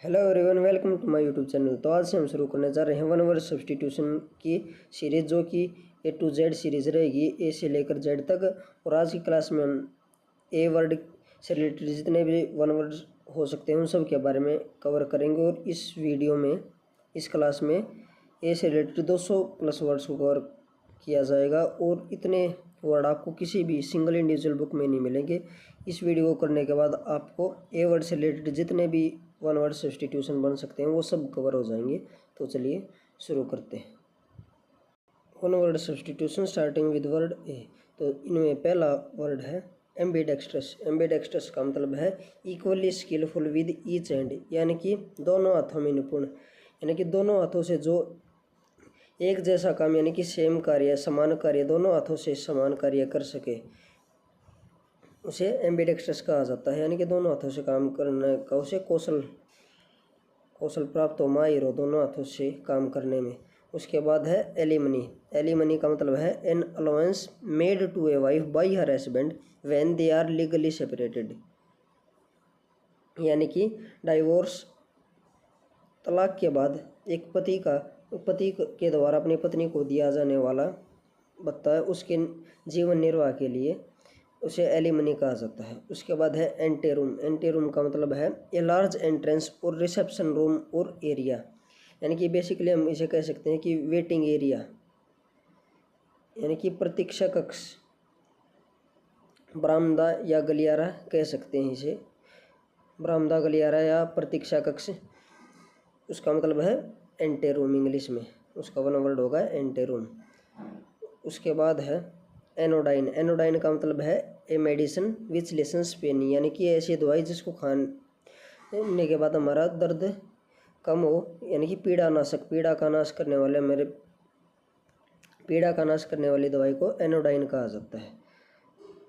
Hello everyone, welcome to my YouTube channel. तो आज से हम शुरू करने जा रहे हैं वन वर्ड सब्स्टिट्यूशन की सीरीज़, जो कि ए टू जेड सीरीज़ रहेगी, ए से लेकर जेड तक। और आज की क्लास में हम ए वर्ड से रिलेटेड जितने भी वन वर्ड हो सकते हैं उन सब के बारे में कवर करेंगे। और इस वीडियो में, इस क्लास में ए से रिलेटेड 200 प्लस वर्ड्स को कवर किया जाएगा। और इतने वर्ड आपको किसी भी सिंगल इंडिविजुअल बुक में नहीं मिलेंगे। इस वीडियो को करने के बाद आपको ए वर्ड से रिलेटेड जितने भी वन वर्ड सब्स्टिट्यूशन बन सकते हैं वो सब कवर हो जाएंगे। तो चलिए शुरू करते हैं। One word substitution starting with word A. तो इनमें पहला वर्ड है एम्बीडेक्स्ट्रस। एम्बीडेक्स्ट्रस का मतलब है equally skillful with each hand, यानी कि दोनों हाथों में निपुण, यानी कि दोनों हाथों से जो एक जैसा काम, यानी कि सेम कार्य, समान कार्य, दोनों हाथों से समान कार्य कर सके, उसे एम्बीडेक्स्ट्रस कहा जाता है। यानी कि दोनों हाथों से काम करने का उसे कौशल प्राप्त हो, माहिर हो दोनों हाथों से काम करने में। उसके बाद है एलिमनी। एलिमनी का मतलब है an allowance made to a wife by her husband when they are legally separated, यानी कि डाइवोर्स, तलाक के बाद एक पति के द्वारा अपनी पत्नी को दिया जाने वाला भत्ता है, उसके जीवन निर्वाह के लिए उसे एलिमनी कहा जाता है। उसके बाद है एंटेरूम। एंटेरूम का मतलब है ए लार्ज एंट्रेंस और रिसेप्शन रूम और एरिया, यानी कि बेसिकली हम इसे कह सकते हैं कि वेटिंग एरिया, यानी कि प्रतीक्षा कक्ष, बरामदा या गलियारा कह सकते हैं इसे, बरामदा, गलियारा या प्रतीक्षा कक्ष। उसका मतलब है एंटेरूम इंग्लिश में, उसका वन वर्ड होगा एंटेरूम। उसके बाद है एनोडाइन। एनोडाइन का मतलब है a medicine which lessens pain, यानी कि ऐसी दवाई जिसको खाने के बाद हमारा दर्द कम हो, यानी कि पीड़ा का नाश करने वाली दवाई को एनोडाइन कहा जाता है,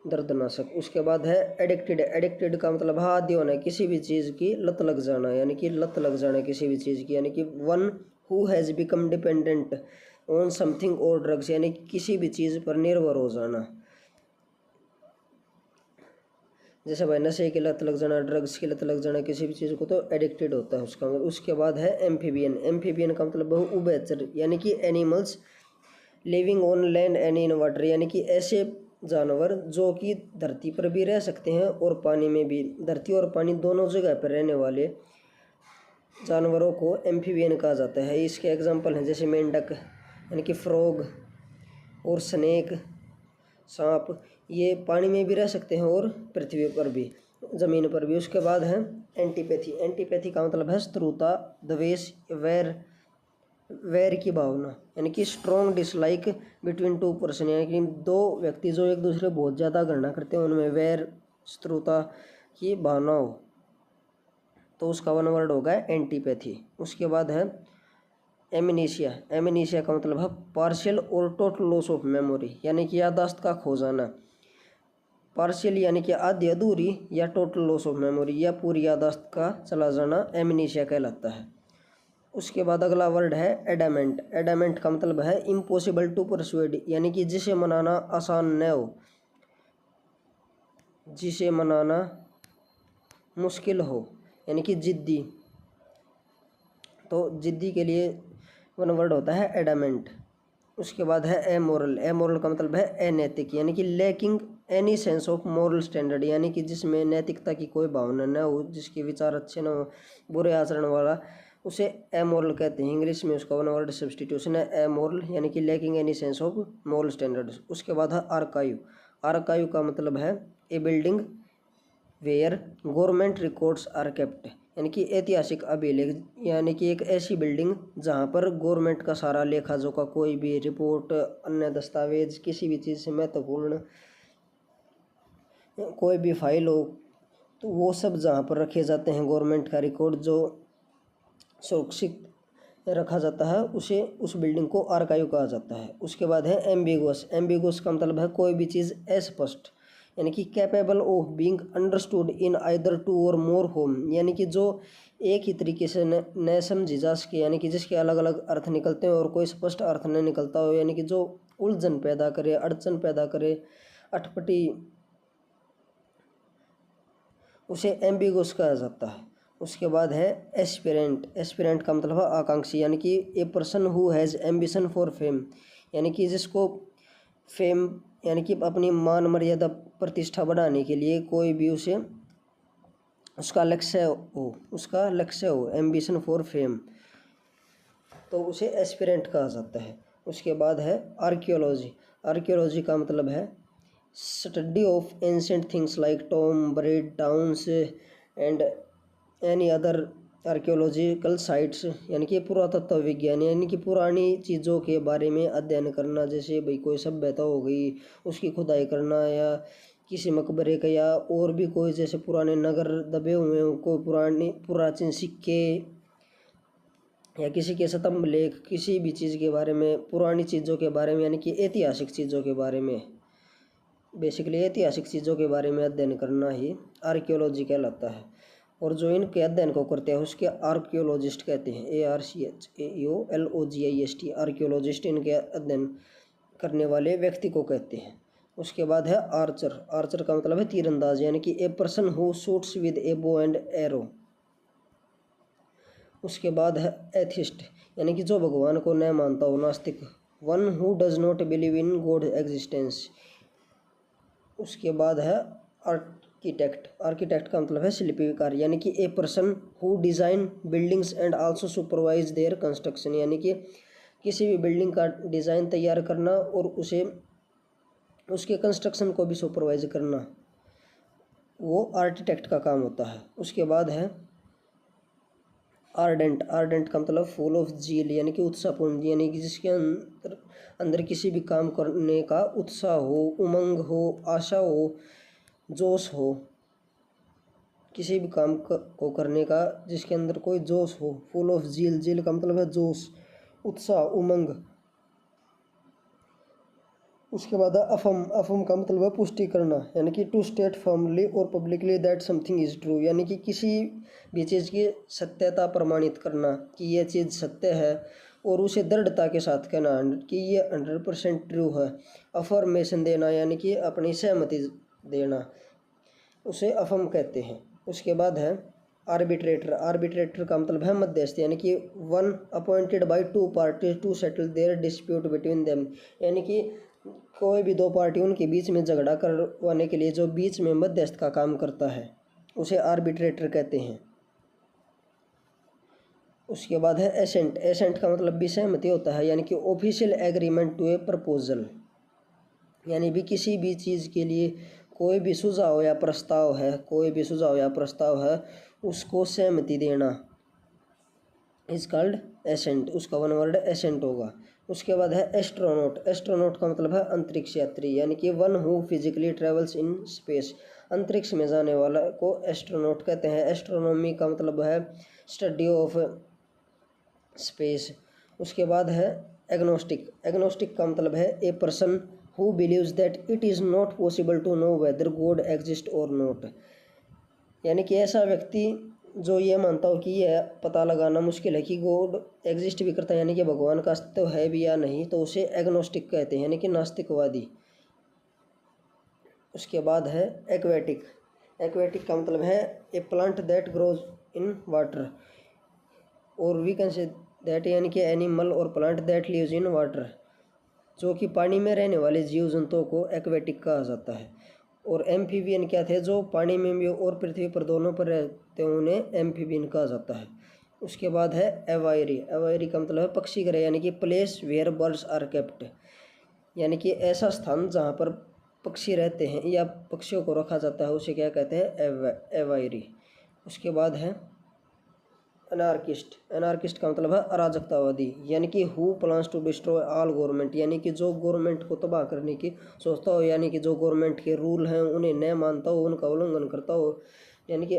दर्दनाशक। उसके बाद है एडिक्टेड। एडिक्टेड का मतलब है आदी होना, किसी भी चीज़ की लत लग जाना, यानी कि लत लग जाना किसी भी चीज़ की, यानी कि one who has become dependent on something और ड्रग्स, यानी कि किसी भी चीज़ पर निर्भर हो जाना, जैसे भाई नशे की लत लग जाना, ड्रग्स की लत लग जाना, किसी भी चीज़ को, तो एडिक्टेड होता है उसका मतलब। उसके बाद है एम्फीबियन। एम्फीबियन का मतलब है उभयचर, यानी कि animals living on land and in water, यानी कि ऐसे जानवर जो कि धरती पर भी रह सकते हैं और पानी में भी, धरती और पानी दोनों जगह पर रहने वाले जानवरों को एम्फीबियन कहा जाता है। इसके एग्जाम्पल हैं जैसे मेंढक, यानी कि फ्रॉग, और स्नेक, सांप, ये पानी में भी रह सकते हैं और पृथ्वी पर भी, ज़मीन पर भी। उसके बाद है एंटीपैथी। एंटीपैथी का मतलब है शत्रुता, द्वेष, वैर की भावना, यानी कि strong dislike between two person, यानी कि दो व्यक्ति जो एक दूसरे बहुत ज़्यादा घृणा करते हैं उनमें वैर, शत्रुता की भावना हो, तो उसका वन वर्ड होगा एंटीपैथी। उसके बाद है एमनीशिया। एमनीशिया का मतलब है पार्शियल और टोटल लॉस ऑफ मेमोरी, यानी कि याददाश्त का खो जाना। पार्शियल यानी कि आधी अधूरी, या टोटल लॉस ऑफ मेमोरी या पूरी याददाश्त का चला जाना एमनीशिया कहलाता है। उसके बाद अगला वर्ड है एडामेंट। एडामेंट का मतलब है इम्पॉसिबल टू परसुएड, यानी कि जिसे मनाना आसान न हो, जिसे मनाना मुश्किल हो, यानी कि जिद्दी। तो जिद्दी के लिए वन वर्ड होता है एडामेंट। उसके बाद है एमोरल। एमोरल का मतलब है अनैतिक, यानी कि lacking any sense of moral standard, यानी कि जिसमें नैतिकता की कोई भावना न हो, जिसके विचार अच्छे न हो, बुरे आचरण वाला, उसे एमोरल कहते हैं। इंग्लिश में उसका वन वर्ड सब्स्टिट्यूशन है एमोरल, यानी कि lacking any sense of moral standards. उसके बाद है आर्काइव। आर्काइव का मतलब है a building where government records are kept, यानी कि ऐतिहासिक अभिलेख, यानी कि एक ऐसी बिल्डिंग जहाँ पर गवर्नमेंट का सारा लेखा जोखा, कोई भी रिपोर्ट, अन्य दस्तावेज, किसी भी चीज़ से महत्वपूर्ण कोई भी फाइल हो, तो वो सब जहाँ पर रखे जाते हैं, गवर्नमेंट का रिकॉर्ड जो सुरक्षित रखा जाता है, उसे उस बिल्डिंग को आर्काइव कहा जाता है। उसके बाद है एम्बिगुअस। एम्बिगुअस का मतलब है कोई भी चीज़ अस्पष्ट, यानी कि capable of being understood in either two or more home, यानी कि जो एक ही तरीके से न समझी जा सके, यानी कि जिसके अलग अलग अर्थ निकलते हैं और कोई स्पष्ट अर्थ नहीं निकलता हो, यानी कि जो उलझन पैदा करे, अड़चन पैदा करे, अटपटी, उसे एम्बिगुअस कहा जाता है। उसके बाद है एस्पिरेंट। एस्पिरेंट का मतलब है आकांक्षी, यानी कि a person who has ambition for fame, यानी कि जिसको फेम यानी कि अपनी मान मर्यादा प्रतिष्ठा बढ़ाने के लिए कोई भी उसे उसका लक्ष्य हो एम्बिशन फॉर फेम, तो उसे एस्पिरेंट कहा जाता है। उसके बाद है आर्कियोलॉजी। आर्कियोलॉजी का मतलब है study of ancient things like Tom buried towns and any other archaeological sites, यानी कि पुरातत्व विज्ञान, यानी कि पुरानी चीज़ों के बारे में अध्ययन करना। जैसे भाई कोई सभ्यता हो गई, उसकी खुदाई करना, या किसी मकबरे का, या और भी कोई जैसे पुराने नगर दबे हुए हों, कोई पुराने प्राचीन सिक्के, या किसी के स्तंभ लेख, किसी भी चीज़ के बारे में, पुरानी चीज़ों के बारे में, यानी कि ऐतिहासिक चीज़ों के बारे में, बेसिकली ऐतिहासिक चीज़ों के बारे में अध्ययन करना ही आर्कियोलॉजी कहलाता है। और जो इनके अध्ययन को करते हैं उसके आर्कियोलॉजिस्ट कहते हैं। ARCHAEOLOGIST, आर्कियोलॉजिस्ट इनके अध्ययन करने वाले व्यक्ति को कहते हैं। उसके बाद है आर्चर। आर्चर का मतलब है तीरंदाज, यानी कि a person who shoots with A bow and arrow. उसके बाद है एथिस्ट, यानी कि जो भगवान को न मानता हो, नास्तिक। One who does not believe in God existence. उसके बाद है आर्किटेक्ट। आर्किटेक्ट का मतलब है शिल्पकार, यानी कि a person who design buildings and also supervise there construction, यानी कि किसी भी बिल्डिंग का डिज़ाइन तैयार करना और उसे उसके कंस्ट्रक्शन को भी सुपरवाइज करना, वो आर्किटेक्ट का काम होता है। उसके बाद है आर्डेंट। आर्डेंट का मतलब फुल ऑफ जील, यानी कि उत्साहपूर्ण, यानी कि जिसके अंदर अंदर किसी भी काम करने का उत्साह हो, उमंग हो, आशा हो, जोश हो, किसी भी काम को करने का जिसके अंदर कोई जोश हो। फुल ऑफ जील, जील का मतलब है जोश, उत्साह, उमंग। उसके बाद अफम। अफम का मतलब है पुष्टि करना, यानी कि टू स्टेट फर्मली और publicly that something is true, यानी कि किसी भी चीज़ की सत्यता प्रमाणित करना कि यह चीज़ सत्य है, और उसे दृढ़ता के साथ कहना कि ये 100% ट्रू है। अफर्मेशन देना, यानी कि अपनी सहमति देना, उसे अफम कहते हैं। उसके बाद है आर्बिट्रेटर। आर्बिट्रेटर का मतलब है मध्यस्थ, यानी कि one appointed by two parties to settle their dispute between them, यानी कि कोई भी दो पार्टी उनके बीच में झगड़ा करवाने के लिए जो बीच में मध्यस्थ का काम करता है उसे आर्बिट्रेटर कहते हैं। उसके बाद है एसेंट। एसेंट का मतलब भी सहमति होता है, यानी कि official agreement to a proposal, यानी भी किसी भी चीज़ के लिए कोई भी सुझाव या प्रस्ताव है, कोई भी सुझाव या प्रस्ताव है उसको सहमति देना इज कॉल्ड एसेंट। उसका वन वर्ड एसेंट होगा। उसके बाद है एस्ट्रोनॉट। एस्ट्रोनॉट का मतलब है अंतरिक्ष यात्री, यानी कि one who physically travels in space. अंतरिक्ष में जाने वाला को एस्ट्रोनॉट कहते हैं। एस्ट्रोनॉमी का मतलब है स्टडी ऑफ स्पेस। उसके बाद है एग्नोस्टिक। एग्नोस्टिक का मतलब है a person who believes that it is not possible to know whether God exist or not, यानी कि ऐसा व्यक्ति जो ये मानता हो कि यह पता लगाना मुश्किल है कि गॉड एग्जिस्ट भी करता है, यानी कि भगवान का अस्तित्व है भी या नहीं, तो उसे एग्नोस्टिक कहते हैं, यानी कि नास्तिकवादी। उसके बाद है एक्वेटिक। एक्वेटिक का मतलब है a plant that grows in water, और वी कैन से दैट, यानी कि एनिमल और plant that lives in water, जो कि पानी में रहने वाले जीव जंतुओं को एक्वेटिक कहा जाता है। और एम्फीबियन क्या थे, जो पानी में भी और पृथ्वी पर दोनों पर रहते हैं, उन्हें एम्फीबियन कहा जाता है। उसके बाद है एवायरी। एवायरी का मतलब है पक्षी गृह, यानी कि place where birds are kept, यानी कि ऐसा स्थान जहाँ पर पक्षी रहते हैं या पक्षियों को रखा जाता है उसे क्या कहते हैं, एवायरी। उसके बाद है अनार्किस्ट। अनार्किस्ट का मतलब है अराजकतावादी, यानी कि who plans to destroy all government, यानी कि जो गवर्नमेंट को तबाह करने की सोचता हो, यानी कि जो गवर्नमेंट के रूल हैं उन्हें न मानता हो, उनका उल्लंघन करता हो, यानी कि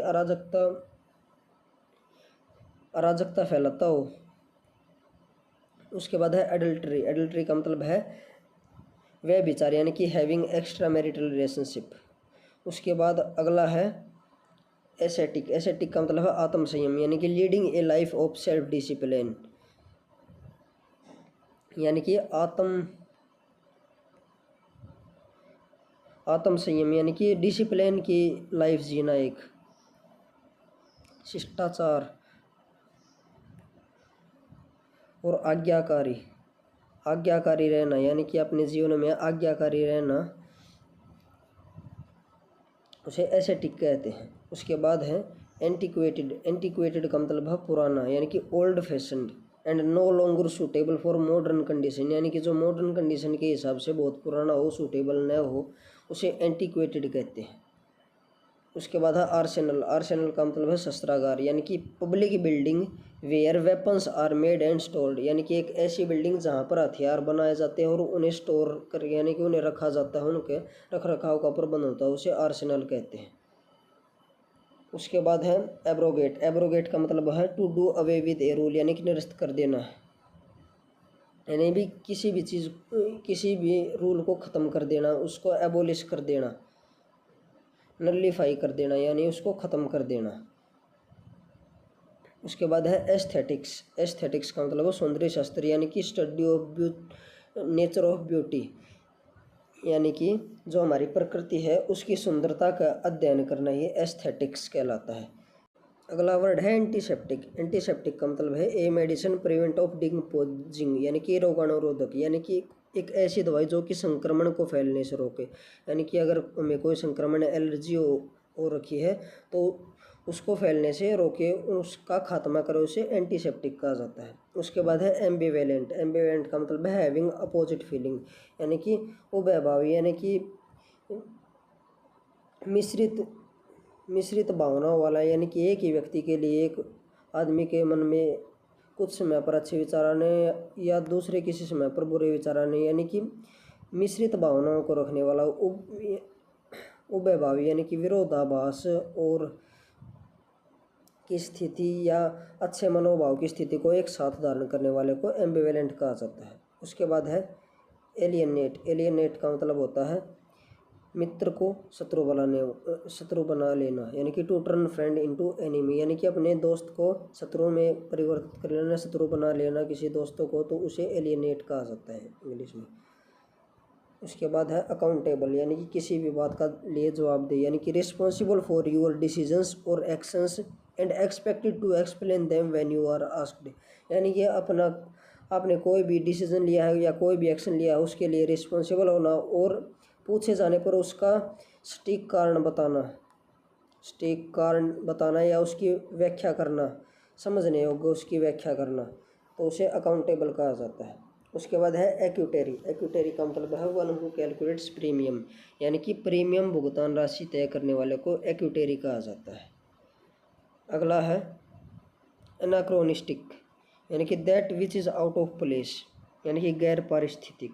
अराजकता फैलाता हो। उसके बाद है एडल्ट्री। एडल्ट्री का मतलब है व्यभिचार, यानी कि हैविंग एक्स्ट्रा मैरिटल रिलेशनशिप। उसके बाद अगला है एसेटिक। एसेटिक का मतलब है आत्म संयम, यानी कि leading a life of self discipline, यानी कि आत्म संयम, यानी कि डिसिप्लिन की लाइफ जीना, एक शिष्टाचार और आज्ञाकारी रहना, यानी कि अपने जीवन में आज्ञाकारी रहना, उसे एस्थेटिक कहते हैं। उसके बाद है एंटिक्वेटेड का मतलब है पुराना, यानी कि old fashioned and no longer suitable for modern condition, यानी कि जो मॉडर्न कंडीशन के हिसाब से बहुत पुराना हो, सूटेबल न हो, उसे एंटिक्वेटेड कहते हैं। उसके बाद है आर्सेनल का मतलब है शस्त्रागार, यानी कि public building where weapons are made and stored, यानी कि एक ऐसी बिल्डिंग जहाँ पर हथियार बनाए जाते हैं और उन्हें स्टोर कर, यानी कि उन्हें रखा जाता है, उनके रख रखाव का प्रबंध होता है, उसे आर्सेनल कहते हैं। उसके बाद है एब्रोगेट का मतलब है to do away with a rule, यानी कि निरस्त कर देना, यानी भी किसी भी रूल को ख़त्म कर देना, उसको एबोलिश कर देना, नलिफाई कर देना, यानी उसको ख़त्म कर देना। उसके बाद है एस्थेटिक्स का मतलब है सौंदर्य शास्त्र, यानी कि study of nature of beauty, यानी कि जो हमारी प्रकृति है उसकी सुंदरता का अध्ययन करना, ये एस्थेटिक्स कहलाता है। अगला वर्ड है एंटीसेप्टिक का मतलब है a medicine prevent of decomposing, यानी कि रोगाणुरोधक, यानी कि एक ऐसी दवाई जो कि संक्रमण को फैलने से रोके, यानी कि अगर हमें कोई संक्रमण एलर्जी हो रखी है तो उसको फैलने से रोके, उसका खात्मा करे, उसे एंटीसेप्टिक कहा जाता है। उसके बाद है एम्बिवेलेंट का मतलब है हैविंग अपोजिट फीलिंग, यानी कि उभयभावी, यानी कि मिश्रित भावनाओं वाला, यानी कि एक ही व्यक्ति के लिए, एक आदमी के मन में कुछ समय पर अच्छे विचार आने या दूसरे किसी समय पर बुरे विचार आने, यानी कि मिश्रित भावनाओं को रखने वाला, उभयभावी, यानी कि विरोधाभास और की स्थिति या अच्छे मनोभाव की स्थिति को एक साथ धारण करने वाले को एम्बिवेलेंट कहा जाता है। उसके बाद है एलियनेट का मतलब होता है मित्र को शत्रु बना लेना, यानी कि to turn friend into enemy, यानी कि अपने दोस्त को शत्रु में परिवर्तित कर लेना, शत्रु बना लेना किसी दोस्तों को, तो उसे एलियनेट कहा जाता है इंग्लिश में। उसके बाद है अकाउंटेबल, यानी कि किसी भी बात का लिए जवाबदेह, यानी कि responsible for your decisions or actions and expected to explain them when you are asked, यानी कि आपने कोई भी डिसीजन लिया है या कोई भी एक्शन लिया है उसके लिए रिस्पॉन्सिबल होना और पूछे जाने पर उसका सटीक कारण बताना या उसकी व्याख्या करना, समझने योग्य उसकी व्याख्या करना, तो उसे अकाउंटेबल कहा जाता है। उसके बाद है एक्यूटेरी का मतलब है वन हु कैलकुलेट्स प्रीमियम, यानी कि प्रीमियम भुगतान राशि तय करने वाले को एक्यूटेरी कहा जाता है। अगला है एनाक्रोनिस्टिक, यानी कि that which is out of place, यानी कि गैर पारिस्थितिक,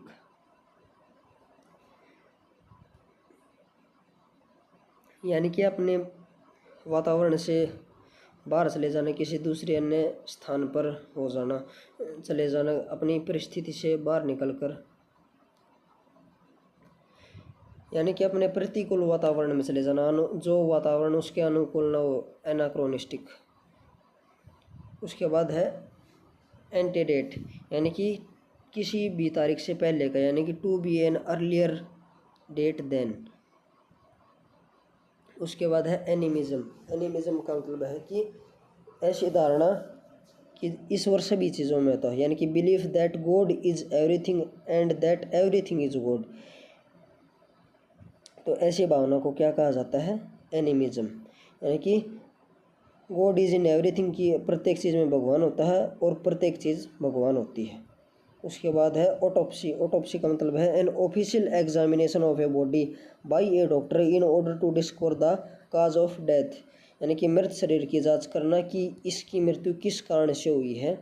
यानी कि अपने वातावरण से बाहर चले जाना, किसी दूसरे अन्य स्थान पर चले जाना, अपनी परिस्थिति से बाहर निकलकर, यानी कि अपने प्रतिकूल वातावरण में चले जाना, जो वातावरण उसके अनुकूल न हो, एनाक्रोनिस्टिक। उसके बाद है एंटेडेट, यानी कि किसी भी तारीख से पहले का, यानी कि to be an earlier date then. उसके बाद है एनिमिज्म का मतलब है कि ऐसी धारणा कि ईश्वर सभी चीज़ों में होता है, यानी कि belief that God is everything and that everything is God, तो ऐसी भावना को क्या कहा जाता है, एनिमिज्म, यानी कि गॉड इज इन एवरीथिंग, की प्रत्येक चीज़ में भगवान होता है और प्रत्येक चीज़ भगवान होती है। उसके बाद है ऑटोप्सी का मतलब है an official examination of a body by a doctor in order to discover the cause of death, यानी कि मृत शरीर की जांच करना कि इसकी मृत्यु किस कारण से हुई है,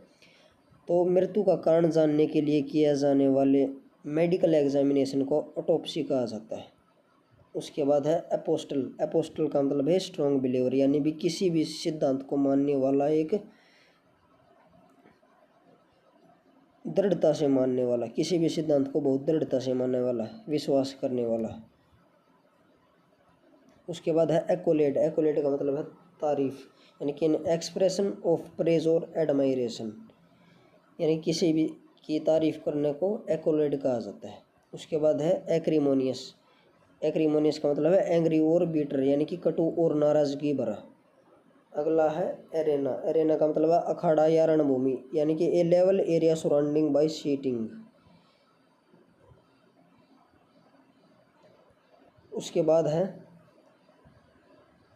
तो मृत्यु का कारण जानने के लिए किया जाने वाले मेडिकल एग्जामिनेशन को ऑटोप्सी कहा जाता है। उसके बाद है एपोस्टल का मतलब है स्ट्रॉन्ग बिलीवर, यानी भी किसी भी सिद्धांत को मानने वाला, एक दृढ़ता से मानने वाला, किसी भी सिद्धांत को बहुत दृढ़ता से मानने वाला, विश्वास करने वाला। उसके बाद है एक्कोलेड का मतलब है तारीफ, यानी कि एक्सप्रेशन ऑफ प्रेज और एडमायरेशन, यानी किसी भी की तारीफ करने को एक्कोलेड कहा जाता है। उसके बाद है एक्रीमोनियस का मतलब है एंग्री और बीटर, यानी कि कटु और नाराजगी भरा। अगला है एरेना। एरेना का मतलब है अखाड़ा या रणभूमि, यानी कि a level area surrounding by seating. उसके बाद है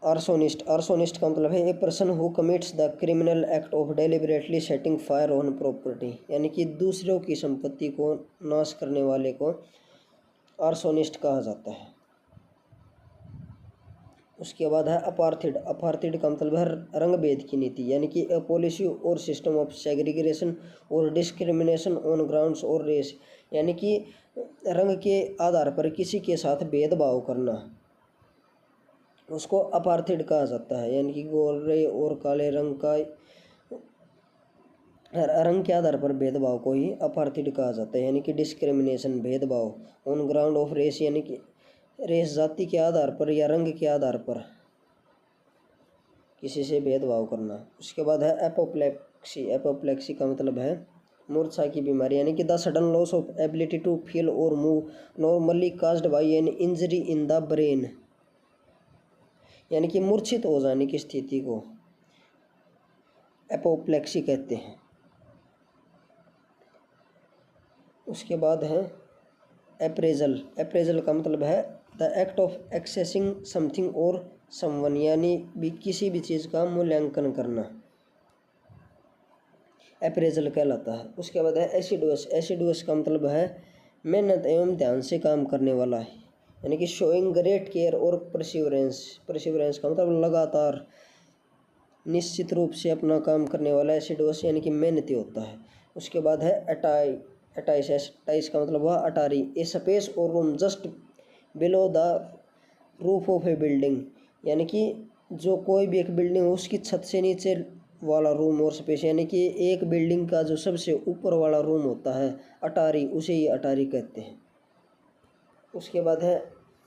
आर्सोनिस्ट। आर्सोनिस्ट का मतलब है a person who commits the criminal act of deliberately setting fire on property, यानी कि दूसरों की संपत्ति को नाश करने वाले को आर्सोनिस्ट कहा जाता है। उसके बाद है अपार्थिड। अपार्थिड का मतलब है रंग भेद की नीति, यानी कि ए पॉलिसी और सिस्टम ऑफ सेग्रीगेशन और डिस्क्रिमिनेशन ऑन ग्राउंड्स और रेस, यानी कि रंग के आधार पर किसी के साथ भेदभाव करना, उसको अपार्थिड कहा जाता है। यानी कि गोरे और काले रंग का रंग के आधार पर भेदभाव को ही अपार्थिड कहा जाता है, यानी कि डिस्क्रिमिनेशन, भेदभाव। ऑन ग्राउंड ऑफ रेस, यानी कि रेस, जाति के आधार पर या रंग के आधार पर किसी से भेदभाव करना। उसके बाद है एपोप्लेक्सी। एपोप्लेक्सी का मतलब है मूर्छा की बीमारी, यानी कि the sudden loss of ability to feel और move normally caused by an injury in the brain, यानी कि मूर्छित हो जाने की स्थिति को एपोप्लेक्सी कहते हैं। उसके बाद है अप्रेजल। अप्रेजल का मतलब है the act of accessing something और समवन, यानी भी किसी भी चीज़ का मूल्यांकन करना अप्रेजल कहलाता है। उसके बाद है एसिडुअस। एसिडुअस का मतलब है मेहनत एवं ध्यान से काम करने वाला है, यानी कि शोइंग ग्रेट केयर और परसिवरेंस। परसिवरेंस का मतलब लगातार निश्चित रूप से अपना काम करने वाला एसिडुअस, यानी कि मेहनती होता है। उसके बाद है अटाई। अटाइस। अटाइस का मतलब हुआ अटारी, ए स्पेस और room just below the roof of A building, यानी कि जो कोई भी एक बिल्डिंग हो उसकी छत से नीचे वाला रूम और स्पेस, यानी कि एक बिल्डिंग का जो सबसे ऊपर वाला रूम होता है अटारी, उसे ही अटारी कहते हैं। उसके बाद है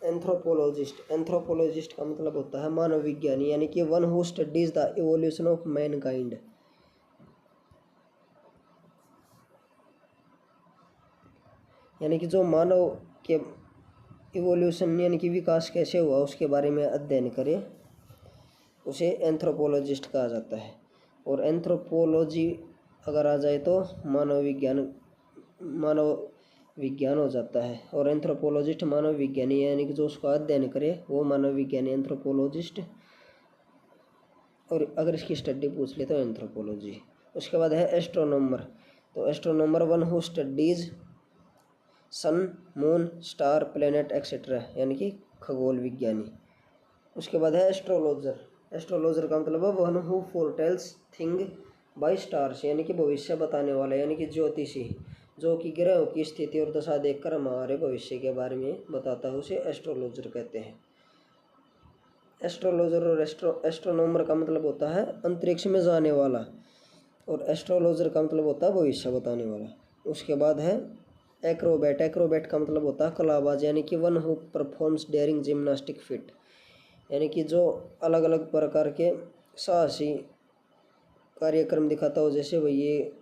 एंथ्रोपोलॉजिस्ट। एंथ्रोपोलॉजिस्ट का मतलब होता है मानव विज्ञानी, यानी कि one who studies the evolution of Mankind, यानी कि जो मानव के इवोल्यूशन यानी कि विकास कैसे हुआ उसके बारे में अध्ययन करे, उसे एंथ्रोपोलॉजिस्ट कहा जाता है। और एंथ्रोपोलॉजी अगर आ जाए तो मानव विज्ञान हो जाता है। और एंथ्रोपोलॉजिस्ट मानव विज्ञानी, यानी कि जो उसका अध्ययन करे वो मानव विज्ञानी एंथ्रोपोलॉजिस्ट, और अगर इसकी स्टडी पूछ ले तो एंथ्रोपोलॉजी। उसके बाद है एस्ट्रोनॉमर। तो astronomer one who studies sun, moon, star, planet etcetera, यानी कि खगोल विज्ञानी। उसके बाद है एस्ट्रोलॉजर। एस्ट्रोलॉजर का मतलब है one who foretells thing by stars, यानी कि भविष्य बताने वाला, यानी कि ज्योतिषी, जो कि ग्रहों की स्थिति और दशा देखकर हमारे भविष्य के बारे में बताता है, उसे एस्ट्रोलॉजर कहते हैं। एस्ट्रोलॉजर और एस्ट्रोनॉमर का मतलब होता है अंतरिक्ष में जाने वाला, और एस्ट्रोलॉजर का मतलब होता है भविष्य बताने वाला। उसके बाद है एक्रोबैट। एक्रोबैट का मतलब होता है कलाबाज, यानी कि one who performs daring gymnastic fit, यानी कि जो अलग अलग प्रकार के साहसी कार्यक्रम दिखाता हो। जैसे भाई ये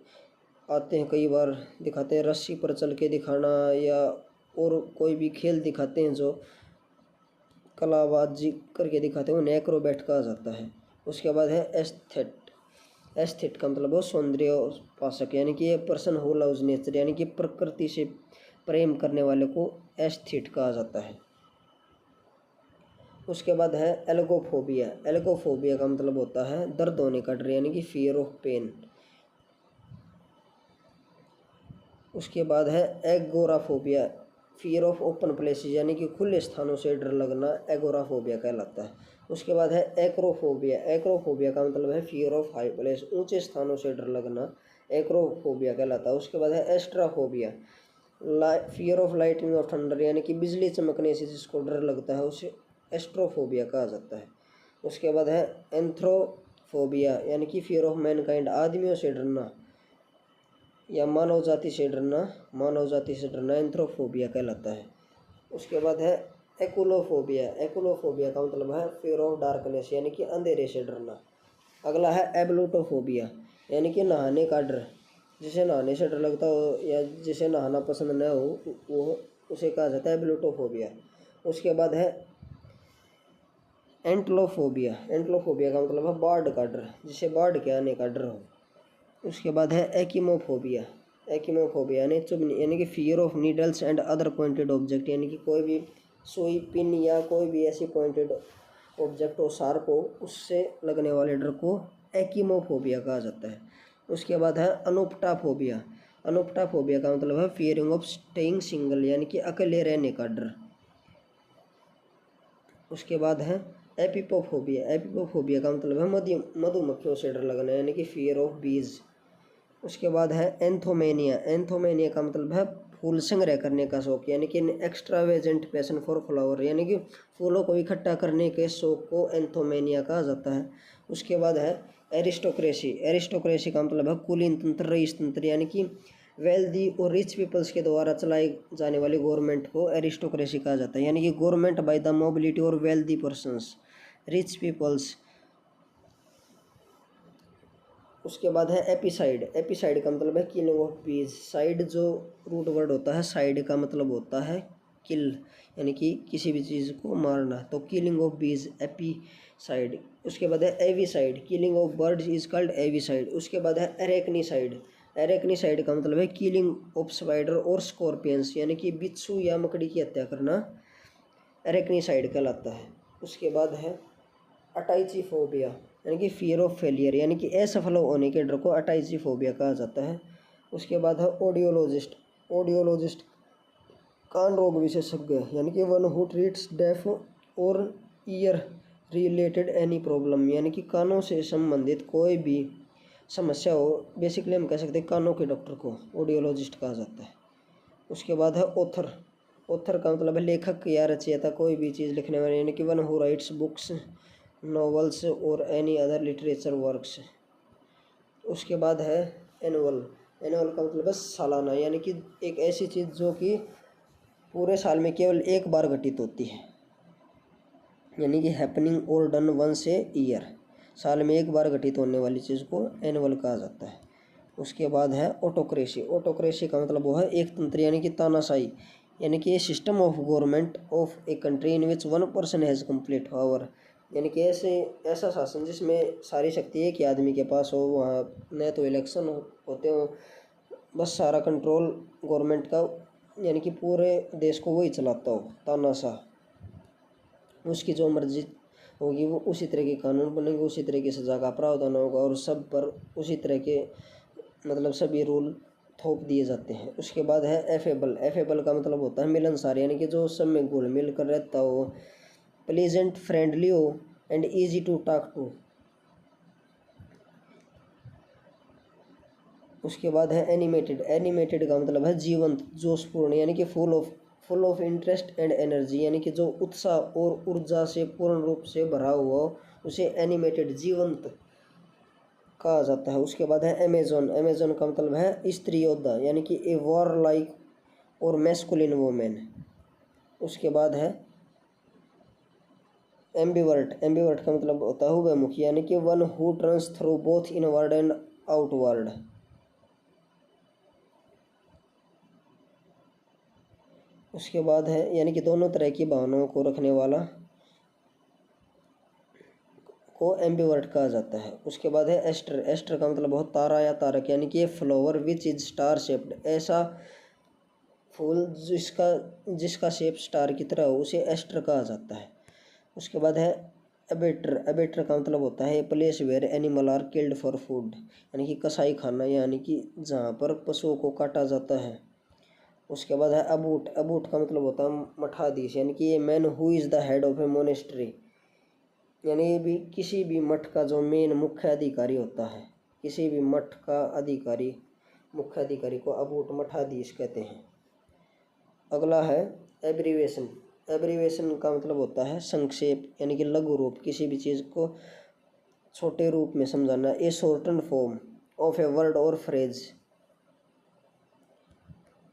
आते हैं कई बार दिखाते हैं रस्सी पर चल के दिखाना, या और कोई भी खेल दिखाते हैं जो कलाबाजी करके दिखाते हैं, उन्हें एक्रोबैट कहा जाता है। उसके बाद है एस्थेट। एस्थेट का मतलब हो सौंदर्य उपासक, यानी कि ये पर्सन हु लव्स नेचर, यानी कि प्रकृति से प्रेम करने वाले को एस्थेट कहा जाता है। उसके बाद है एल्गोफोबिया। एल्गोफोबिया का मतलब होता है दर्द होने का डर, यानी कि फियर ऑफ पेन। उसके बाद है agoraphobia, fear of open places, यानी कि खुले स्थानों से डर लगना एगोराफोबिया कहलाता है। उसके बाद है एक्रोफोबिया। एक्रोफोबिया का मतलब है फियर ऑफ हाई प्लेस, ऊंचे स्थानों से डर लगना एक्रोफोबिया कहलाता है। उसके बाद है एस्ट्राफोबिया, fear of lightning of thunder, यानी कि बिजली चमकने से जिसको डर लगता है उसे एस्ट्रोफोबिया कहा जाता है। उसके बाद है एंथ्रोफोबिया, यानी कि फियर ऑफ मैनकाइंड, आदमियों से डरना या मानव जाति से डरना, मानव जाति से डरना एंथ्रोफोबिया कहलाता है। उसके बाद है एक्लोफोबिया। एक्लोफोबिया का मतलब है फियर ऑफ डार्कनेस, यानी कि अंधेरे से डरना। अगला है एब्लूटोफोबिया, यानी कि नहाने का डर, जिसे नहाने से डर लगता हो या जिसे नहाना पसंद न हो वो उसे कहा जाता है एब्लूटोफोबिया। उसके बाद है एंटलोफोबिया, एंटलोफोबिया का मतलब है बाढ़ का डर, जिसे बाढ़ के आने का डर हो। उसके बाद है एकिमोफोबिया, एकिमोफोबिया यानी चुभने यानी कि fear of needles and other pointed object, यानी कि कोई भी सुई पिन या कोई भी ऐसी पॉइंटेड ऑब्जेक्ट हो शार्प हो उससे लगने वाले डर को एकिमोफोबिया कहा जाता है। उसके बाद है अनुप्टाफोबिया, अनुप्टाफोबिया का मतलब है फियरिंग ऑफ स्टेइंग सिंगल, यानी कि अकेले रहने का डर। उसके बाद है एपिपोफोबिया, एपिपोफोबिया का मतलब है मधुमक्खियों से डर लगना, यानी कि फियर ऑफ बीज। उसके बाद है एंथोमेनिया, एंथोमेनिया का मतलब है फूल संग्रह करने का शौक, यानी कि एक्स्ट्रावेजेंट पैशन फॉर फ्लावर, यानी कि फूलों को इकट्ठा करने के शौक को एंथोमेनिया कहा जाता है। उसके बाद है एरिस्टोक्रेसी, एरिस्टोक्रेसी का मतलब है कुलीन तंत्र, रईस तंत्र, यानी कि वेल्दी और रिच पीपल्स के द्वारा चलाई जाने वाली गवर्नमेंट को एरिस्टोक्रेसी कहा जाता है, यानी कि गवर्नमेंट बाय द मोबिलिटी और वेल्दी पर्सनस, रिच पीपल्स। उसके बाद है एपिसाइड, एपिसाइड का मतलब है किलिंग ऑफ बीज, साइड जो रूट वर्ड होता है साइड का मतलब होता है किल, यानी कि किसी भी चीज़ को मारना, तो किलिंग ऑफ बीज एपिसाइड। उसके बाद है avicide, killing of birds is called avicide. उसके बाद है एरेक्नीसाइड, एरेक्नीसाइड का मतलब है किलिंग ऑफ स्पाइडर और स्कॉर्पियंस, यानी कि बिच्छू या मकड़ी की हत्या करना एरेक्नीसाइड कहलाता है। उसके बाद है अटाइचिफोबिया, यानी कि फियर ऑफ फेलियर, यानी कि असफल होने के डर को अटाइचिफोबिया कहा जाता है। उसके बाद है ऑडियोलॉजिस्ट, ऑडियोलॉजिस्ट कान रोग विशेषज्ञ, यानी कि वन हु ट्रीट्स डेफ और ईयर रिलेटेड एनी प्रॉब्लम, यानी कि कानों से संबंधित कोई भी समस्या हो, बेसिकली हम कह सकते हैं कानों के डॉक्टर को ऑडियोलॉजिस्ट कहा जाता है। उसके बाद है ऑथर, ऑथर का मतलब है लेखक या रचयिता, कोई भी चीज़ लिखने वाले, यानी कि one who writes books, novels और एनी अदर लिटरेचर वर्क्स। उसके बाद है एनुअल, एनुअल का मतलब है सालाना, यानी कि एक ऐसी चीज़ जो कि पूरे साल में केवल एक बार घटित होती है, यानी कि हैपनिंग और डन वंस ए ईयर, साल में एक बार घटित होने वाली चीज़ को एनुअल कहा जाता है। उसके बाद है ऑटोक्रेसी, ऑटोक्रेसी का मतलब वो है एक तंत्र, यानी कि तानाशाही, यानी कि a system of government of a country in which one person has complete power, यानी कि ऐसा शासन जिसमें सारी शक्ति एक ही आदमी के पास हो, वहाँ न तो इलेक्शन होते हो, बस सारा कंट्रोल गवर्नमेंट का, यानी कि पूरे देश को वही चलाता हो, तानाशाह। उसकी जो मर्जी होगी वो उसी तरह के कानून बनेंगे, उसी तरह की सज़ा का प्रावधान होगा और सब पर उसी तरह के मतलब सभी रूल थोप दिए जाते हैं। उसके बाद है एफेबल, एफेबल का मतलब होता है मिलनसार, यानी कि जो सब में घुल मिल कर रहता हो, प्लीजेंट, फ्रेंडली हो and easy to talk to. उसके बाद है एनिमेटेड, एनिमेटेड का मतलब है जीवंत, जोशपूर्ण, यानी कि full of interest and energy, यानी कि जो उत्साह और ऊर्जा से पूर्ण रूप से भरा हुआ उसे एनिमेटेड, जीवंत कहा जाता है। उसके बाद है अमेजोन, अमेजोन का मतलब है स्त्री योद्धा, यानी कि ए वॉर लाइक और मैस्कुलिन वोमेन। उसके बाद है एम्बिवर्ट, एम्बिवर्ट का मतलब होता है उभयमुखी, यानी कि one who turns through both inward and outward. उसके बाद है यानी कि दोनों तरह की भावनाओं को रखने वाला को एम्बिवर्ट कहा जाता है। उसके बाद है एस्टर, एस्टर का मतलब बहुत तारा या तारक, यानी कि ये flower which is star shaped, ऐसा फूल जिसका शेप स्टार की तरह हो उसे एस्टर कहा जाता है। उसके बाद है एबेटर, एबेटर का मतलब होता है place where animal are killed for food, यानी कि कसाई खाना, यानी कि जहाँ पर पशुओं को काटा जाता है। उसके बाद है अबूट, अबूट का मतलब होता है मठाधीश, यानी कि ये man who is the head of A monastery, यानी भी किसी भी मठ का जो मेन मुख्य अधिकारी होता है, किसी भी मठ का अधिकारी, मुख्य अधिकारी को अबूट मठाधीश कहते हैं। अगला है एब्रीवेशन, एब्रीवेशन का मतलब होता है संक्षेप, यानी कि लघु रूप, किसी भी चीज़ को छोटे रूप में समझाना, a shorten form of a word और फ्रेज।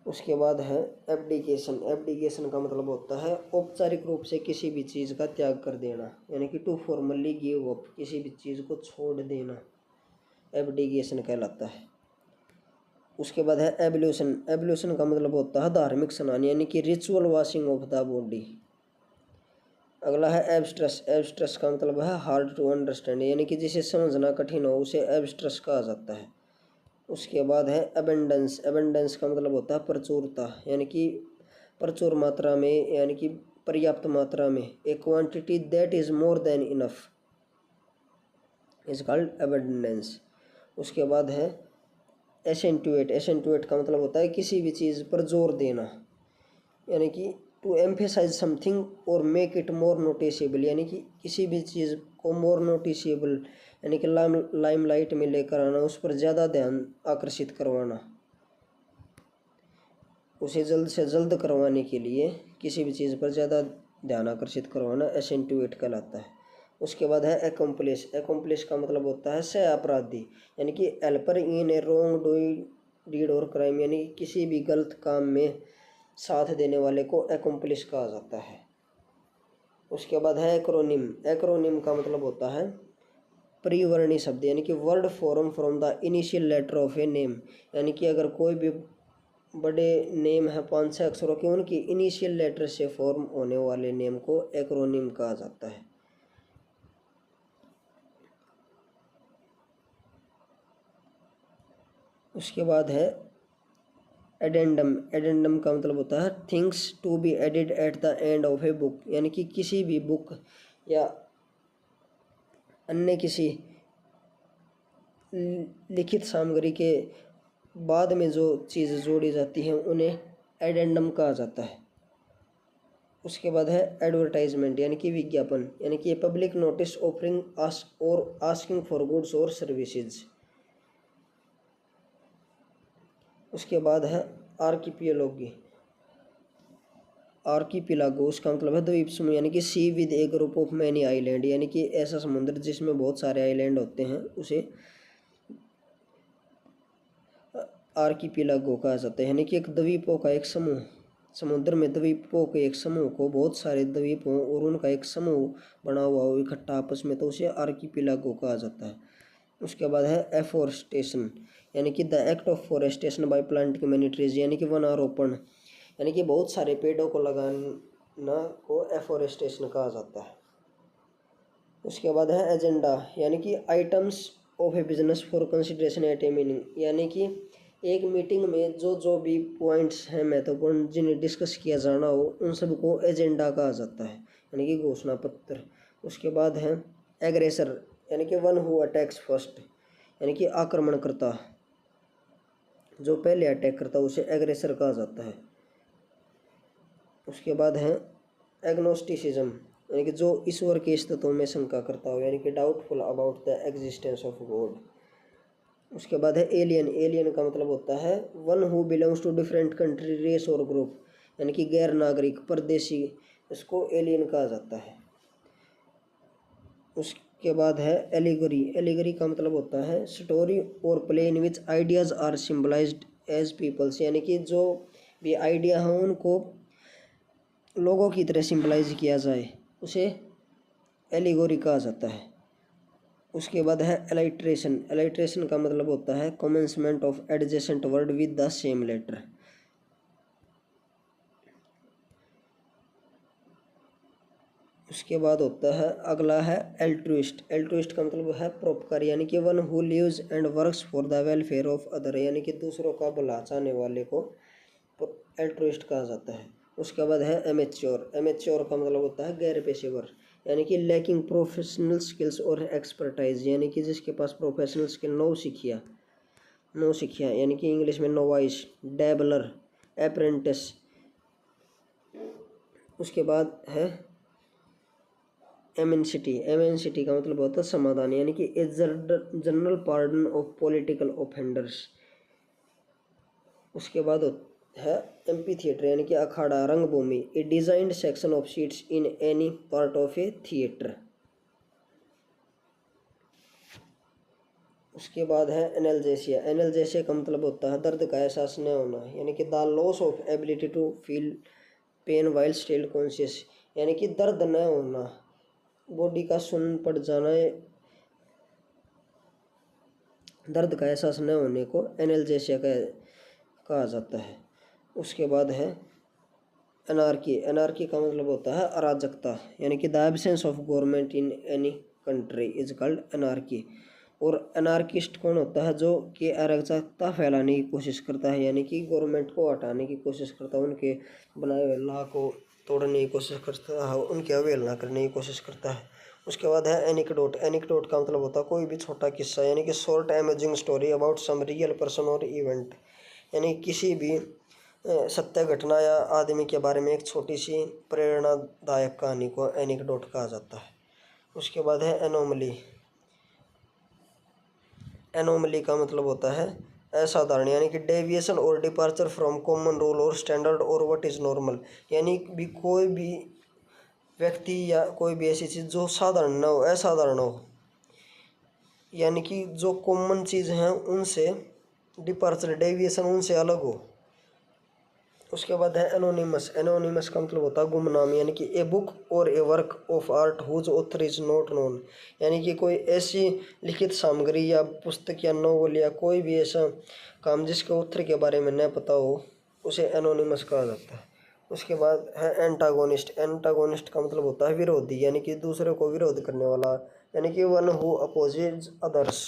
उसके बाद है एब्डिकेशन, एब्डिकेशन का मतलब होता है औपचारिक रूप से किसी भी चीज़ का त्याग कर देना, यानी कि टू फॉर्मली गिव अप, किसी भी चीज़ को छोड़ देना एब्डिकेशन कहलाता है। उसके बाद है एब्ल्यूशन, एब्ल्यूशन का मतलब होता है धार्मिक स्नान, यानी कि ritual washing of the body. अगला है एब्स्ट्रस। एब्स्ट्रस का मतलब है हार्ड टू अंडरस्टैंड, यानी कि जिसे समझना कठिन हो उसे एब्स्ट्रस कहा जाता है। उसके बाद है अबेंडेंस। अबेंडेंस का मतलब होता है प्रचुरता, यानी कि प्रचुर मात्रा में, यानी कि पर्याप्त मात्रा में। ए quantity that is more than enough is called abundance. उसके बाद है एसेंटुएट। एसेंटुएट का मतलब होता है किसी भी चीज़ पर जोर देना, यानी कि टू एम्फेसाइज समथिंग और मेक इट मोर नोटिसेबल, यानी कि किसी भी चीज़ को मोर नोटिसेबल, यानी कि लाइमलाइट में लेकर आना, उस पर ज़्यादा ध्यान आकर्षित करवाना, उसे जल्द से जल्द करवाने के लिए किसी भी चीज़ पर ज़्यादा ध्यान आकर्षित करवाना एसेंटुएट कहलाता है। उसके बाद है एकम्प्लिश। एकम्प्लिश का मतलब होता है सह अपराधी, यानी कि हेल्पर इन ए रॉन्ग डूइंग डीड और क्राइम, यानी किसी भी गलत काम में साथ देने वाले को एकम्प्लिश कहा जाता है। उसके बाद है एक्रोनिम। एक्रोनिम का मतलब होता है परिवर्णी शब्द, यानी कि word form from the initial letter of a name, यानी कि अगर कोई भी बड़े नेम है 5-6 अक्षरों के, उनकी इनिशियल लेटर से फॉर्म होने वाले नेम को एक्रोनिम कहा जाता है। उसके बाद है एडेंडम। एडेंडम का मतलब होता है things to be added at the end of a book, यानी कि किसी भी बुक या अन्य किसी लिखित सामग्री के बाद में जो चीज़ जोड़ी जाती हैं उन्हें एडेंडम कहा जाता है। उसके बाद है एडवर्टाइजमेंट, यानी कि विज्ञापन, यानी कि public notice offering asking for goods और सर्विसेज। उसके बाद है आर्किपियोलॉजी। आर्किपिलागो उसका मतलब है द्वीप समूह, यानी कि sea with a group of many island, यानी कि ऐसा समुद्र जिसमें बहुत सारे आइलैंड होते हैं उसे आर्किपिलागो कहा जाता है, यानी कि एक द्वीपों का एक समूह। समुद्र में द्वीपों के एक समूह को, बहुत सारे द्वीपों और उनका एक समूह बना हुआ हो इकट्ठा आपस में, तो उसे आर्किपिलागो कहा जाता है। उसके बाद है एफोरेस्टेशन, यानी कि the act of forestation bye planting many trees, यानी कि वनारोपण, यानी कि बहुत सारे पेड़ों को लगाना को एफोरेस्टेशन कहा जाता है। उसके बाद है एजेंडा, यानी कि items of a business for consideration at a meeting, यानी कि एक मीटिंग में जो भी पॉइंट्स हैं महत्वपूर्ण जिन्हें डिस्कस किया जाना हो उन सबको एजेंडा कहा जाता है, यानी कि घोषणा पत्र। उसके बाद है एग्रेसर, यानी कि वन हु अटैक्स फर्स्ट, यानी कि आक्रमणकर्ता, जो पहले अटैक करता है उसे एग्रेसर कहा जाता है। उसके बाद है एग्नोस्टिसिज्म, यानी कि जो ईश्वर के अस्तित्व में शंका करता हो, यानी कि doubtful about the existence of God. उसके बाद है एलियन। एलियन का मतलब होता है one who belongs to different country, race or group, यानी कि गैर नागरिक, परदेशी, इसको एलियन कहा जाता है। उसके बाद है एलिगरी। एलिगरी का मतलब होता है स्टोरी और play in which ideas are symbolized as peoples, यानी कि जो भी आइडिया हैं उनको लोगों की तरह सिंबलाइज किया जाए उसे एलिगोरी कहा जाता है। उसके बाद है एलाइट्रेशन। एलाइट्रेशन का मतलब होता है commencement of adjacent word with the same letter. उसके बाद होता है अगला है एल्ट्रुइस्ट। एल्ट्रुइस्ट का मतलब है परोपकारी, यानी कि one who lives and works for the welfare of other, यानी कि दूसरों का भला चाहने वाले को एल्ट्रुइस्ट कहा जाता है। उसके बाद है एमेच्योर। एमेच्योर का मतलब होता है गैर पेशेवर, यानी कि लैकिंग प्रोफेशनल स्किल्स और एक्सपर्टाइज, यानी कि जिसके पास प्रोफेशनल स्किल नो सीखिया, यानी कि इंग्लिश में नोवाइस, डैबलर, अप्रेंटिस। उसके बाद है एमेंसिटी। एमेंसिटी का मतलब होता है समाधान, यानी कि a general pardon of political offenders. उसके बाद है एम्पी थिएटर, यानी कि अखाड़ा, रंगभूमि, a designed section of seats in any part of a theatre. उसके बाद है एनाल्जेसिया। एनाल्जेसिया का मतलब होता है दर्द का एहसास न होना, यानी कि the loss of ability to feel pain while still conscious, यानी कि दर्द न होना, बॉडी का सुन्न पड़ जाना, दर्द का एहसास न होने को एनाल्जेसिया कहा जाता है। उसके बाद है एनार्की, एनार्की का मतलब होता है अराजकता, यानी कि the absence of government in any country is called anarchy. और एनार्किस्ट कौन होता है? जो कि अराजकता फैलाने की कोशिश करता है, यानी कि गवर्नमेंट को हटाने की कोशिश करता है, उनके बनाए हुए लॉ को तोड़ने की कोशिश करता है, उनकी अवहेलना करने की कोशिश करता है। उसके बाद है एनिक्डोट, एनिक्डोट का मतलब होता है कोई भी छोटा किस्सा, यानी कि short amazing story about some real person or event, यानी किसी भी सत्य घटना या आदमी के बारे में एक छोटी सी प्रेरणादायक कहानी को एनिक्डोट कहा जाता है। उसके बाद है एनोमली, एनोमली का मतलब होता है असाधारण, यानी कि डेविएशन और डिपार्चर फ्रॉम कॉमन रूल और स्टैंडर्ड और व्हाट इज़ नॉर्मल, यानी भी कोई भी व्यक्ति या कोई भी ऐसी चीज़ जो साधारण ना हो, असाधारण हो, यानी कि जो कॉमन चीज़ हैं उनसे डिपार्चर, डेविएशन उनसे अलग हो। उसके बाद है एनोनिमस, एनोनिमस का मतलब होता है गुमनाम, यानी कि ए बुक और a work of art whose author is not known, यानी कि कोई ऐसी लिखित सामग्री या पुस्तक या नोवेल या कोई भी ऐसा काम जिसके ऑथर के बारे में न पता हो, उसे एनोनिमस कहा जाता है। उसके बाद है एंटागोनिस्ट, एंटागोनिस्ट का मतलब होता है विरोधी, यानी कि दूसरे को विरोध करने वाला, यानी कि वन हु अपोजेज अदर्स।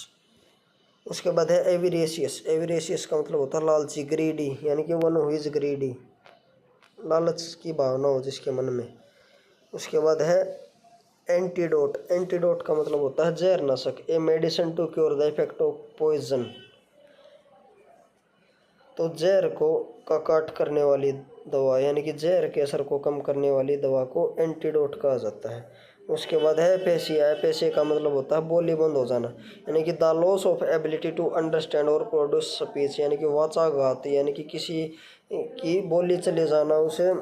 उसके बाद है एविरेशियस, एविरेशियस का मतलब होता है लालची, ग्रीडी, यानी कि वन हु इज ग्रीडी, लालच की भावना हो जिसके मन में। उसके बाद है एंटीडोट, एंटीडोट का मतलब होता है जहर नाशक, a medicine to cure the effect of poison, तो जहर को का काट करने वाली दवा, यानी कि जहर के असर को कम करने वाली दवा को एंटीडोट कहा जाता है। उसके बाद है एपेसिया, एपेसिया का मतलब होता है बोली बंद हो जाना, यानी कि the loss of ability to understand or produce speech, यानी कि वाचाघात, यानी कि किसी की बोली चले जाना, उसे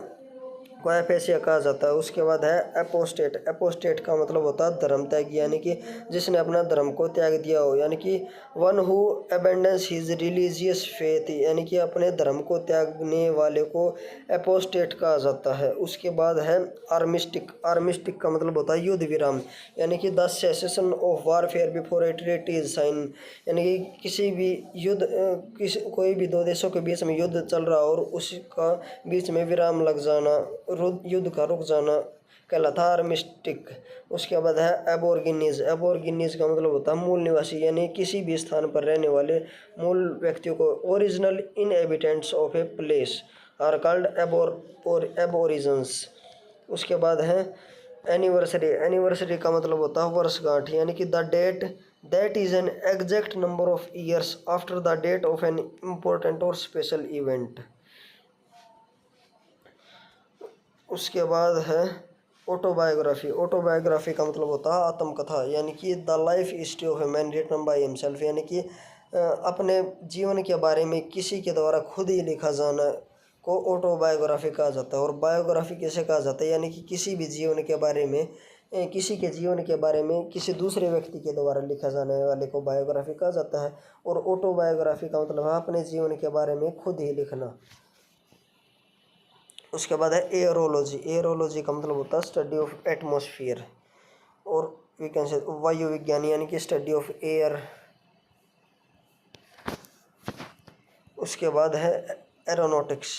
को एपेसिया कहा जाता है। उसके बाद है एपोस्टेट, एपोस्टेट का मतलब होता है धर्म त्याग, यानी कि जिसने अपना धर्म को त्याग दिया हो, यानी कि one who abandons his religious faith, यानी कि अपने धर्म को त्यागने वाले को एपोस्टेट कहा जाता है। उसके बाद है आर्मिस्टिक, आर्मिस्टिक का मतलब होता है युद्ध विराम, यानी कि the cessation of warfare before A treaty is sine, यानी कि किसी भी युद्ध कोई भी दो देशों के बीच में युद्ध चल रहा हो और उसका बीच में विराम लग जाना, युद्ध का रुक जाना कहलाता है आर्मिस्टिक। उसके बाद है एबोर्गिनीज, एबोर्गिनीज का मतलब होता है मूल निवासी, यानी किसी भी स्थान पर रहने वाले मूल व्यक्तियों को original inhabitants of a place are called aborigines. उसके बाद है एनिवर्सरी, एनिवर्सरी का मतलब होता है वर्षगांठ, यानी कि the date that is an exact number of years after the date of an important or special event. उसके बाद है ऑटोबायोग्राफी, ऑटोबायोग्राफी का मतलब होता है आत्मकथा, यानी कि the life history of a man written by himself, यानी कि अपने जीवन के बारे में किसी के द्वारा खुद ही लिखा जाना को ऑटोबायोग्राफी कहा जाता है। और बायोग्राफी कैसे कहा जाता है? यानी कि किसी भी जीवन के बारे में किसी के जीवन के बारे में किसी दूसरे व्यक्ति के द्वारा लिखा जाने वाले को बायोग्राफी कहा जाता है। और ऑटोबायोग्राफी का मतलब है अपने जीवन के बारे में खुद ही लिखना। उसके बाद है एयरोलॉजी, एयरोलॉजी का मतलब होता है स्टडी ऑफ एटमॉस्फेयर, और वी कैन से वायु विज्ञान, यानी कि स्टडी ऑफ एयर। उसके बाद है एरोनॉटिक्स,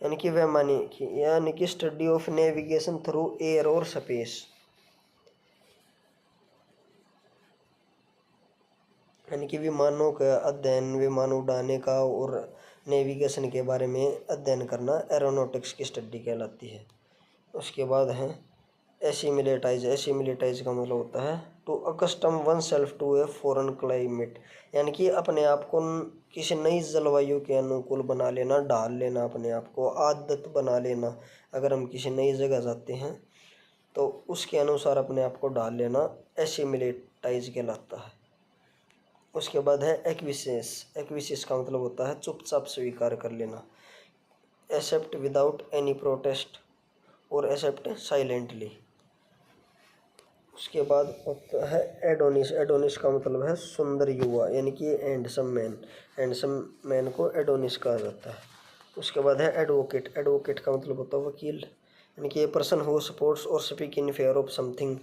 यानी कि वैमानिकी, यानी कि study of navigation through air और स्पेस, यानी कि विमानों का अध्ययन, विमान उड़ाने का और नेविगेशन के बारे में अध्ययन करना एरोनॉटिक्स की स्टडी कहलाती है। उसके बाद है एसिमिलेटाइज, एसिमिलेटाइज का मतलब होता है to accustom oneself to a foreign climate, यानी कि अपने आप को किसी नई जलवायु के अनुकूल बना लेना, ढाल लेना, अपने आप को आदत बना लेना। अगर हम किसी नई जगह जाते हैं तो उसके अनुसार अपने आप को ढाल लेना एसिमिलेटाइज कहलाता है। उसके बाद है एक्विसेस, एक्विसेस का मतलब होता है चुपचाप स्वीकार कर लेना, एक्सेप्ट विदाउट एनी प्रोटेस्ट और एक्सेप्ट साइलेंटली। उसके बाद होता है एडोनिस, एडोनिस का मतलब है सुंदर युवा, यानी कि हैंडसम मैन, हैंडसम मैन को एडोनिस कहा जाता है। उसके बाद है एडवोकेट, एडवोकेट का मतलब होता है वकील, यानी कि ए पर्सन हु सपोर्ट्स और speak in fair of something.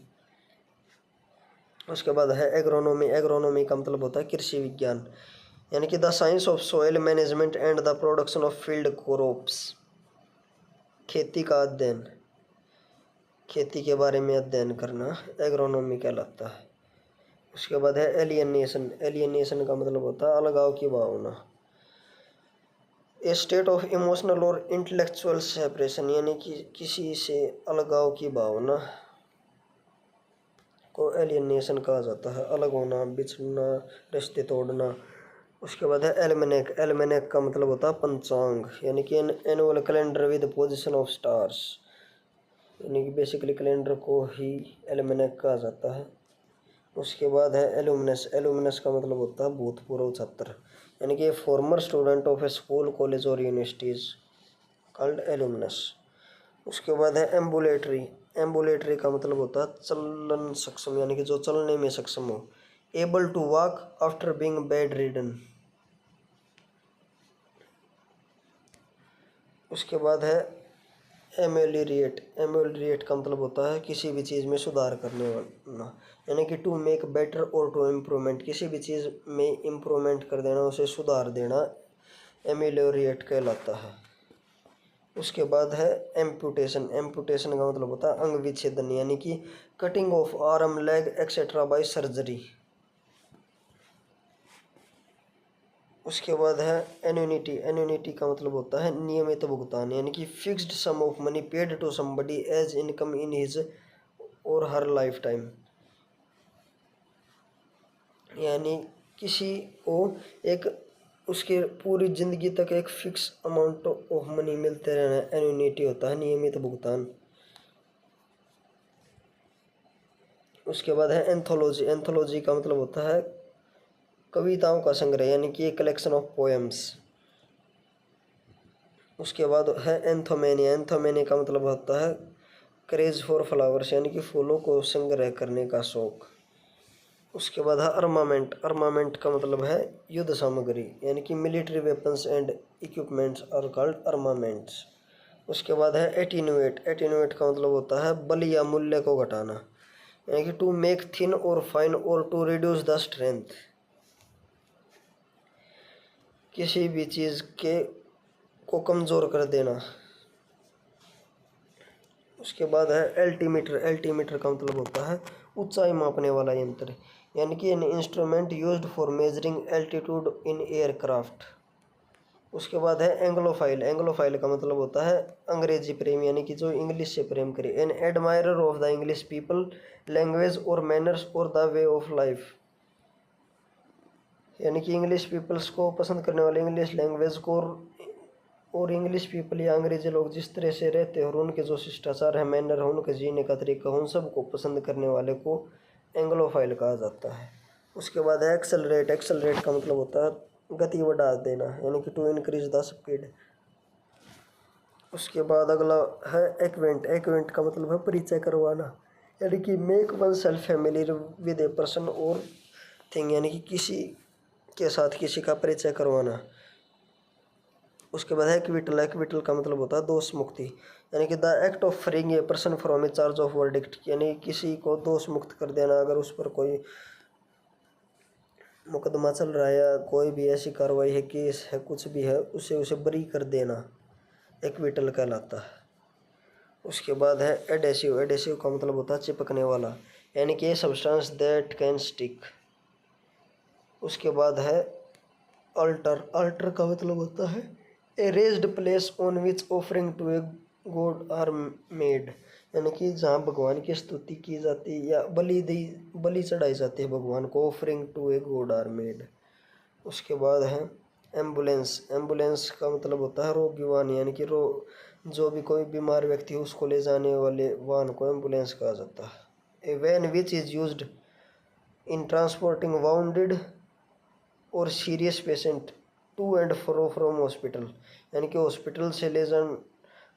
उसके बाद है एग्रोनॉमी, एग्रोनॉमी का मतलब होता है कृषि विज्ञान, यानी कि the science of soil management and the production of field crops, खेती का अध्ययन, खेती के बारे में अध्ययन करना एग्रोनॉमी कहलाता है। उसके बाद है एलियनेशन। एलियनेशन का मतलब होता है अलगाव की भावना। ए स्टेट ऑफ इमोशनल और इंटेलेक्चुअल सेपरेशन, यानी कि किसी से अलगाव की भावना को एलियनेशन कहा जाता है। अलग होना, बिछड़ना, रिश्ते तोड़ना। उसके बाद है एल्मेनेक। एल्मेनेक का मतलब होता है पंचांग, यानी कि annual calendar with position of stars, यानी कि बेसिकली कैलेंडर को ही एल्मेनेक कहा जाता है। उसके बाद है एलुमनस। एलुमनस का मतलब होता है भूतपूर्व छात्र, यानी कि farmer student of A school, college और यूनिवर्सिटीज कॉल्ड एलुमनस। उसके बाद है एम्बुलेटरी। एम्बुलेटरी का मतलब होता है चलन सक्षम, यानी कि जो चलने में सक्षम हो। Able to walk after being bedridden. उसके बाद है एमेलिरिएट। एमेलिरिएट का मतलब होता है किसी भी चीज़ में सुधार करने वाला, यानी कि टू मेक बेटर और टू इम्प्रूवमेंट, किसी भी चीज़ में इम्प्रूवमेंट कर देना, उसे सुधार देना एमेलिरिएट कहलाता है। उसके बाद है एम्पुटेशन। एम्पुटेशन का मतलब होता है अंग विच्छेदन, यानी कि cutting off arm, leg etcetera by surgery. उसके बाद है एन्युनिटी। एन्युनिटी का मतलब होता है नियमित भुगतान, यानी कि fixed sum of money paid to somebody as income in his or her life time, यानी किसी को एक उसके पूरी जिंदगी तक एक फिक्स अमाउंट ऑफ मनी मिलते रहना एन्युनिटी होता है, नियमित भुगतान। उसके बाद है एंथोलॉजी। एंथोलॉजी का मतलब होता है कविताओं का संग्रह, यानी कि एक कलेक्शन ऑफ पोएम्स। उसके बाद है एंथोमेनिया। एंथोमेनिया का मतलब होता है क्रेज फॉर फ्लावर्स, यानी कि फूलों को संग्रह करने का शौक। उसके बाद है अर्मामेंट। अर्मामेंट का मतलब है युद्ध सामग्री, यानी कि military weapons and equipments are called armaments. उसके बाद है एटीन्यूएट। एटीन्यूएट का मतलब होता है बल या मूल्य को घटाना, यानी कि टू मेक थिन और फाइन और टू रिड्यूस द स्ट्रेंथ, किसी भी चीज़ के को कमज़ोर कर देना। उसके बाद है एल्टीमीटर। एल्टीमीटर का मतलब होता है ऊंचाई मापने वाला यंत्र, यानी कि an instrument used for measuring altitude in aircraft. उसके बाद है एंग्लोफाइल। एंग्लोफाइल का मतलब होता है अंग्रेजी प्रेम, यानी कि जो इंग्लिश से प्रेम करे। An admirer of the English people, language और मैनर्स और द वे ऑफ लाइफ, यानी कि इंग्लिश पीपल्स को पसंद करने वाले, इंग्लिश लैंग्वेज को और इंग्लिश पीपल या अंग्रेजी लोग जिस तरह से रहते हैं और उनके जो शिष्टाचार है, मैनर है, उनके जीने का तरीका, उन सबको पसंद करने वाले को एंग्लोफाइल कहा जाता है। उसके बाद है एक्सेलरेट। एक्सेलरेट का मतलब होता है गति बढ़ा देना, यानी कि टू इंक्रीज द स्पीड। उसके बाद अगला है एक्वेंट। एक्वेंट का मतलब है परिचय करवाना, यानी कि make one self familiar with a person और थिंग, यानी कि किसी के साथ किसी का परिचय करवाना। उसके बाद है एक्विटल। एक्विटल का मतलब होता है दोष मुक्ति, यानी कि the act of freeing a person from A charge of verdict, यानी किसी को दोष मुक्त कर देना, अगर उस पर कोई मुकदमा चल रहा है या कोई भी ऐसी कार्रवाई है, केस है, कुछ भी है, उसे बरी कर देना एक्विटल कहलाता है। उसके बाद है एडेसिव। एडेसिव का मतलब होता है चिपकने वाला, यानी कि सब्सटेंस दैट कैन स्टिक। उसके बाद है अल्टर। अल्टर का मतलब होता है a raised place on which offering to a god are made, यानी कि जहाँ भगवान की स्तुति की जाती है या बलि चढ़ाई जाती है भगवान को, offering to a god are made. उसके बाद है एम्बुलेंस। एम्बुलेंस का मतलब होता है रोगी वाहन, यानी कि जो भी कोई बीमार व्यक्ति है उसको ले जाने वाले वाहन को एम्बुलेंस कहा जाता है। A van which is used in transporting wounded और serious patient to and fro from hospital, यानी कि हॉस्पिटल से ले जाना,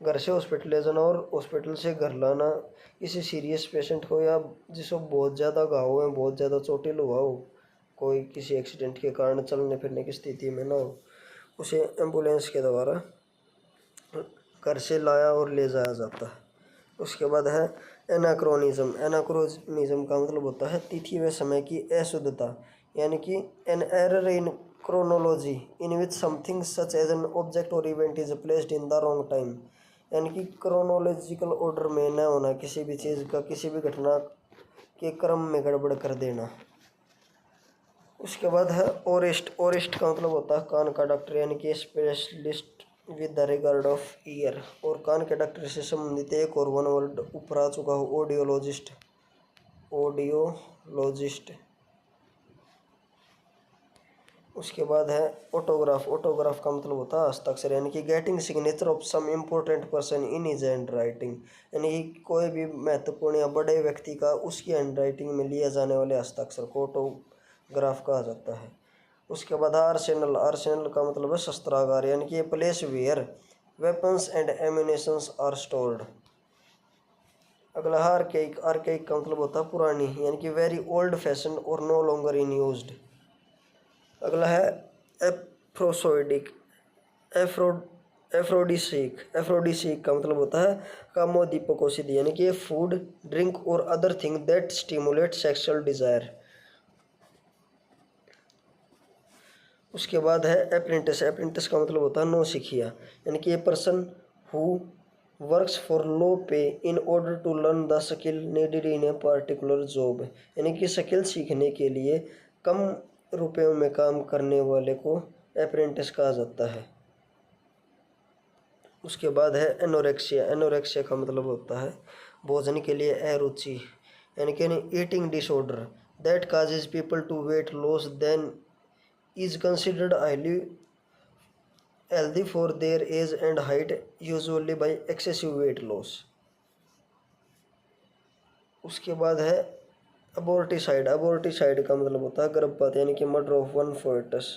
घर से हॉस्पिटल ले जाना और हॉस्पिटल से घर लाना किसी सीरियस पेशेंट को, या जिसको बहुत ज़्यादा घाव हो, बहुत ज़्यादा चोटिल हुआ हो, कोई किसी एक्सीडेंट के कारण चलने फिरने की स्थिति में ना हो, उसे एम्बुलेंस के द्वारा घर से लाया और ले जाया जाता है। उसके बाद है एनाक्रोनिज्म। एनाक्रोनिज्म का मतलब होता है तिथि व समय की अशुद्धता, यानी कि an error in chronology in which something such as an object और event is placed in the wrong time, यानी कि क्रोनोलॉजिकल ऑर्डर में न होना, किसी भी चीज़ का किसी भी घटना के क्रम में गड़बड़ कर देना। उसके बाद है ओरेस्ट। ओरेस्ट का मतलब होता है कान का डॉक्टर, यानी कि specialist with the regard of year. और कान के डॉक्टर से संबंधित एक और वन वर्ड ऊपर आ चुका हो, ऑडियोलॉजिस्ट। ऑडियोलॉजिस्ट। उसके बाद है ऑटोग्राफ। ऑटोग्राफ का मतलब होता है हस्ताक्षर, यानी कि getting signature of some important person in his handwriting, यानी कि कोई भी महत्वपूर्ण या बड़े व्यक्ति का उसकी हैंड राइटिंग में लिए जाने वाले हस्ताक्षर को ऑटोग्राफ कहा जाता है। उसके बाद आर्सेनल। आर्सेनल का मतलब है शस्त्रागार, यानी कि a place where weapons and ammunitions are stored. अगला है आर्केइक। आर्केइक का मतलब होता है पुरानी, यानी कि वेरी ओल्ड फैशन और नो लॉन्गर इन यूज्ड। अगला है एफ्रोसोइडिक। एफ्रो एफ्रोडिसिक। एफ्रोडिसिक का मतलब होता है कामोदीपकोषित, यानी कि फूड ड्रिंक और other thing that stimulate sexual desire. उसके बाद है अप्रेंटिस। अप्रेंटिस का मतलब होता है नौसिखिया, यानी कि a person who works for low pay in order to learn the skill needed in a particular job, यानी कि स्किल सीखने के लिए कम रुपयों में काम करने वाले को अप्रेंटिस कहा जाता है। उसके बाद है एनोरेक्सिया। एनोरेक्सिया का मतलब होता है भोजन के लिए अरुचि, यानी कि eating disorder that causes people to weight loss then is considered highly healthy for their age and height, usually by excessive weight loss। उसके बाद है अबोर्टिसाइड। अबोर्टिसाइड का मतलब होता है गर्भपात, यानी कि मर्डर ऑफ वन फोर्टस,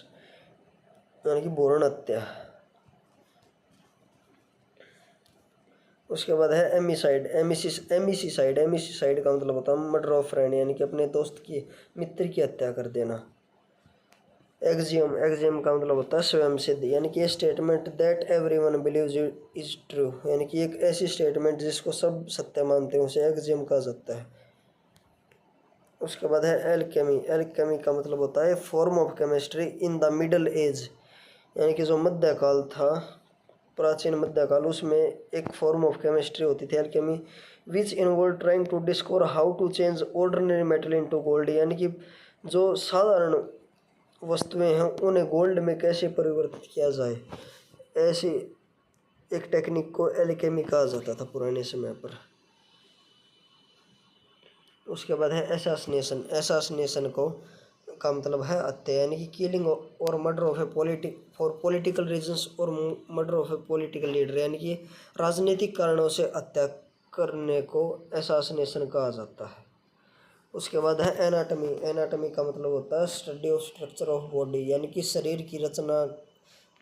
यानी कि भ्रूण हत्या। उसके बाद है एमिसाइड। एमिसिसाइड। एमिसिसाइड का मतलब होता है मर्डर ऑफ फ्रेंड, यानी कि अपने दोस्त की मित्र की हत्या कर देना। एक्सियम। एक्सियम का मतलब होता है स्वयं सिद्ध, यानी कि statement that everyone believes is true, यानी कि एक ऐसी स्टेटमेंट जिसको सब सत्य मानते हैं उसे एक्सियम कहा जाता है। उसके बाद है एल्केमी। एल्केमी का मतलब होता है form of chemistry in the middle age, यानी कि जो मध्यकाल था, प्राचीन मध्यकाल, उसमें एक फॉर्म ऑफ केमिस्ट्री होती थी alchemy, which involve trying to discover how to change ordinary metal into gold, यानी कि जो साधारण वस्तुएं हैं उन्हें गोल्ड में कैसे परिवर्तित किया जाए, ऐसी एक टेक्निक को एल्केमी कहा जाता था पुराने समय पर। उसके बाद है एसासिनेशन। एसासिनेशन को का मतलब है हत्या, यानी कि किलिंग और murder of a political reasons और murder of a political leader, यानी कि राजनीतिक कारणों से हत्या करने को एसासिनेशन कहा जाता है। उसके बाद है एनाटमी। एनाटमी का मतलब होता है study of structure of body, यानी कि शरीर की रचना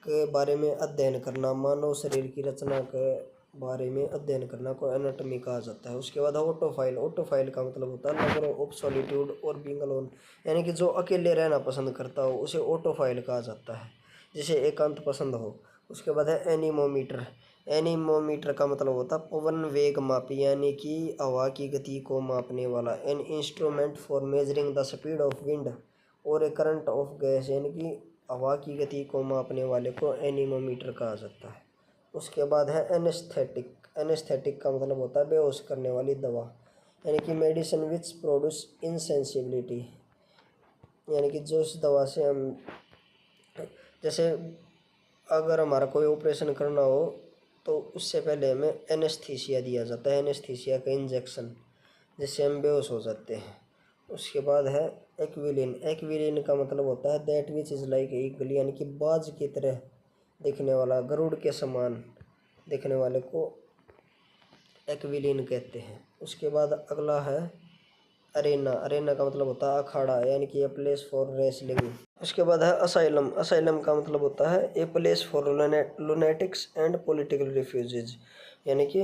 के बारे में अध्ययन करना, मानव शरीर की रचना के बारे में अध्ययन करना को एनाटमी कहा जाता है। उसके बाद है ऑटोफाइल। ऑटोफाइल का मतलब होता है लवर ऑफ सॉलिट्यूड और बीइंग अलोन, यानी कि जो अकेले रहना पसंद करता हो उसे ऑटोफाइल कहा जाता है, जिसे एकांत पसंद हो। उसके बाद है एनीमोमीटर। एनीमोमीटर का मतलब होता है पवन वेग मापी, यानी कि हवा की गति को मापने वाला। An instrument for measuring the speed of wind और ए करंट ऑफ गैस, यानी कि हवा की गति को मापने वाले को एनीमोमीटर कहा जाता है। उसके बाद है एनेस्थेटिक। एनेस्थेटिक का मतलब होता है बेहोश करने वाली दवा, यानी कि मेडिसिन विच प्रोड्यूस इनसेंसिबिलिटी, यानी कि जो इस दवा से हम, जैसे अगर हमारा कोई ऑपरेशन करना हो तो उससे पहले हमें एनेस्थीसिया दिया जाता है, एनेस्थीसिया का इंजेक्शन, जिससे हम बेहोश हो जाते हैं। उसके बाद है एक्विलिन। एक्विलिन का मतलब होता है that which is like eagle, यानी कि बाज की तरह दिखने वाला, गरुड़ के समान दिखने वाले को एक्विलिन कहते हैं। उसके बाद अगला है अरेना। अरेना का मतलब होता है अखाड़ा, यानी कि ए प्लेस फॉर रेसलिंग। उसके बाद है असाइलम। असाइलम का मतलब होता है a place for lunatics and political refugees, यानी कि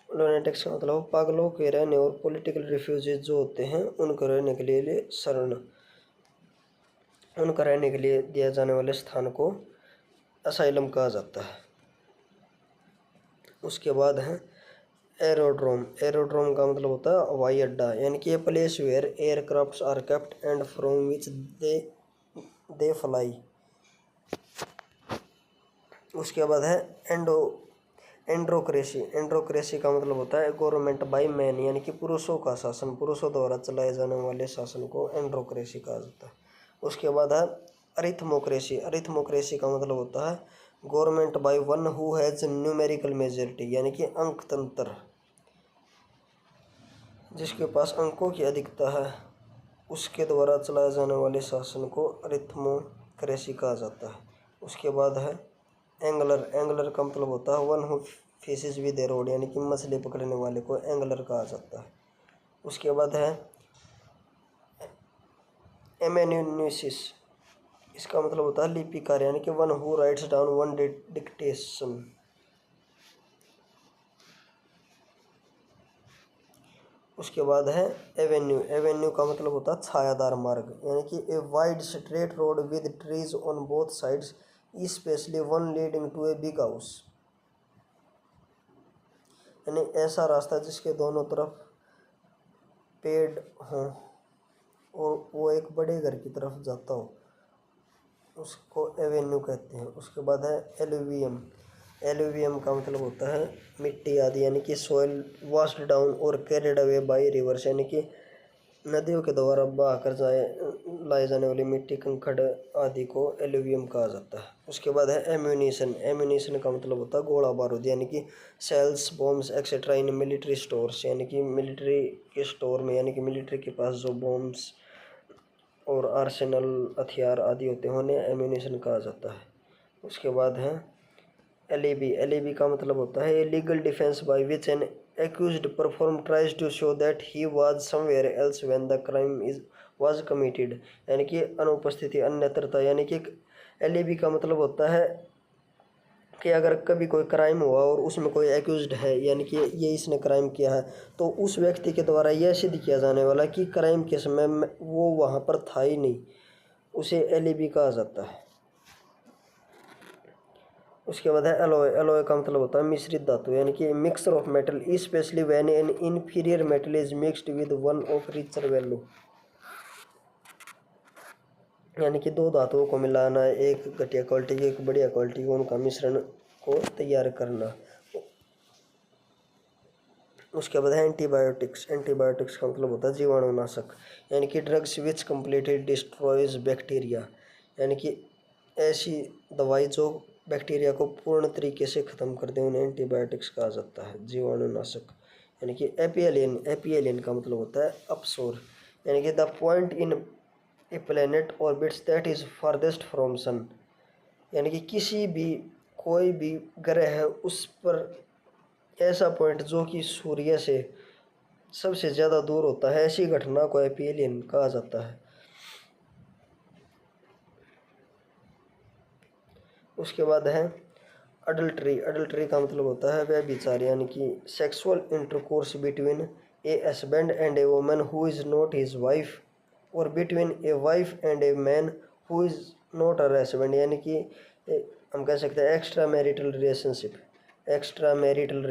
लुनेटिक्स का मतलब पागलों के रहने और पॉलिटिकल रिफ्यूजीज जो होते हैं उनको रहने के लिए शरण, उनका रहने के लिए दिया जाने वाले स्थान को असाइलम कहा जाता है। उसके बाद है एरोड्रोम। एरोड्रोम का मतलब होता है हवाई अड्डा, यानी कि a place where aircrafts are kept and from which they fly. उसके बाद है एंड्रोक्रेसी, एंड्रोक्रेसी का मतलब होता है गवर्नमेंट बाय मैन, यानी कि पुरुषों का शासन, पुरुषों द्वारा चलाए जाने वाले शासन को एंड्रोक्रेसी कहा जाता है। उसके बाद है अरिथमोक्रेसी, अरिथमोक्रेसी का मतलब होता है government by one who has numerical majority, यानी कि अंक तंत्र, जिसके पास अंकों की अधिकता है उसके द्वारा चलाए जाने वाले शासन को अरिथमोक्रेसी कहा जाता है। उसके बाद है एंगलर, एंगलर का मतलब होता है one who fishes with A road, यानी कि मछली पकड़ने वाले को एंगलर कहा जाता है। उसके बाद है एमेन्यूसिस, इसका मतलब होता है लिपिकार, यानी कि one who rights down one dictation. उसके बाद है एवेन्यू, एवेन्यू का मतलब होता है छायादार मार्ग, यानी कि a wide straight road with trees on both sides specially one leading to a big house, यानी ऐसा रास्ता जिसके दोनों तरफ पेड़ हों और वो एक बड़े घर की तरफ जाता हो, उसको एवेन्यू कहते हैं। उसके बाद है एलुवियम, एलुवियम का मतलब होता है मिट्टी आदि, यानी कि सॉइल वॉश्ड डाउन और कैरिड अवे बाय रिवर्स, यानी कि नदियों के द्वारा बहाकर लाए जाने वाली मिट्टी कंकड़ आदि को एलुवियम कहा जाता है। उसके बाद है एम्यूनिशन, एम्यूनिशन का मतलब होता है गोला बारूद, यानी कि shells bombs etcetera in military stores, यानी कि मिलिट्री के स्टोर में, यानी कि मिलिट्री के पास जो बॉम्ब्स और आर्सेनल हथियार आदि होते हैं उन्हें एम्यूनिशन कहा जाता है। उसके बाद है एलिबी, एलिबी का मतलब होता है legal defence by which N accused perform tries to show that he was somewhere else when the crime was committed, यानी कि अनुपस्थिति अन्यत्रता, यानी कि एलिबी का मतलब होता है कि अगर कभी कोई क्राइम हुआ और उसमें कोई एक्यूज्ड है, यानी कि ये इसने क्राइम किया है, तो उस व्यक्ति के द्वारा यह सिद्ध किया जाने वाला कि क्राइम के समय वो वहाँ पर था ही नहीं, उसे एलिबी कहा जाता है। उसके बाद है एलॉय, एलॉय का मतलब होता है मिश्रित धातु, यानी कि mixture of metal specially when an inferior metal is mixed with one of richer value, यानी कि दो धातुओं को मिलाना, एक घटिया क्वालिटी की एक बढ़िया क्वालिटी को, उनका मिश्रण को तैयार करना। उसके बाद है एंटीबायोटिक्स, एंटीबायोटिक्स का मतलब होता है जीवाणुनाशक, यानी कि drugs which completely destroys bacteria, यानी कि ऐसी दवाई जो बैक्टीरिया को पूर्ण तरीके से ख़त्म कर दे उन्हें एंटीबायोटिक्स कहा जाता है, जीवाणुनाशक। यानी कि एपिएलियन, एपिएलियन का मतलब होता है अपसोर, यानी कि the point in a planet orbits that is farthest from sun, यानी कि किसी भी कोई भी ग्रह है उस पर ऐसा पॉइंट जो कि सूर्य से सबसे ज़्यादा दूर होता है, ऐसी घटना को एपिएलियन कहा जाता है। उसके बाद है अडल्ट्री, अडल्ट्री का मतलब होता है व्यभिचार, यानी कि sexual intercourse between a husband and a woman who is not his wife, और between a wife and a man who is not her husband, यानी कि हम कह सकते हैं extra marital relationship, extra marital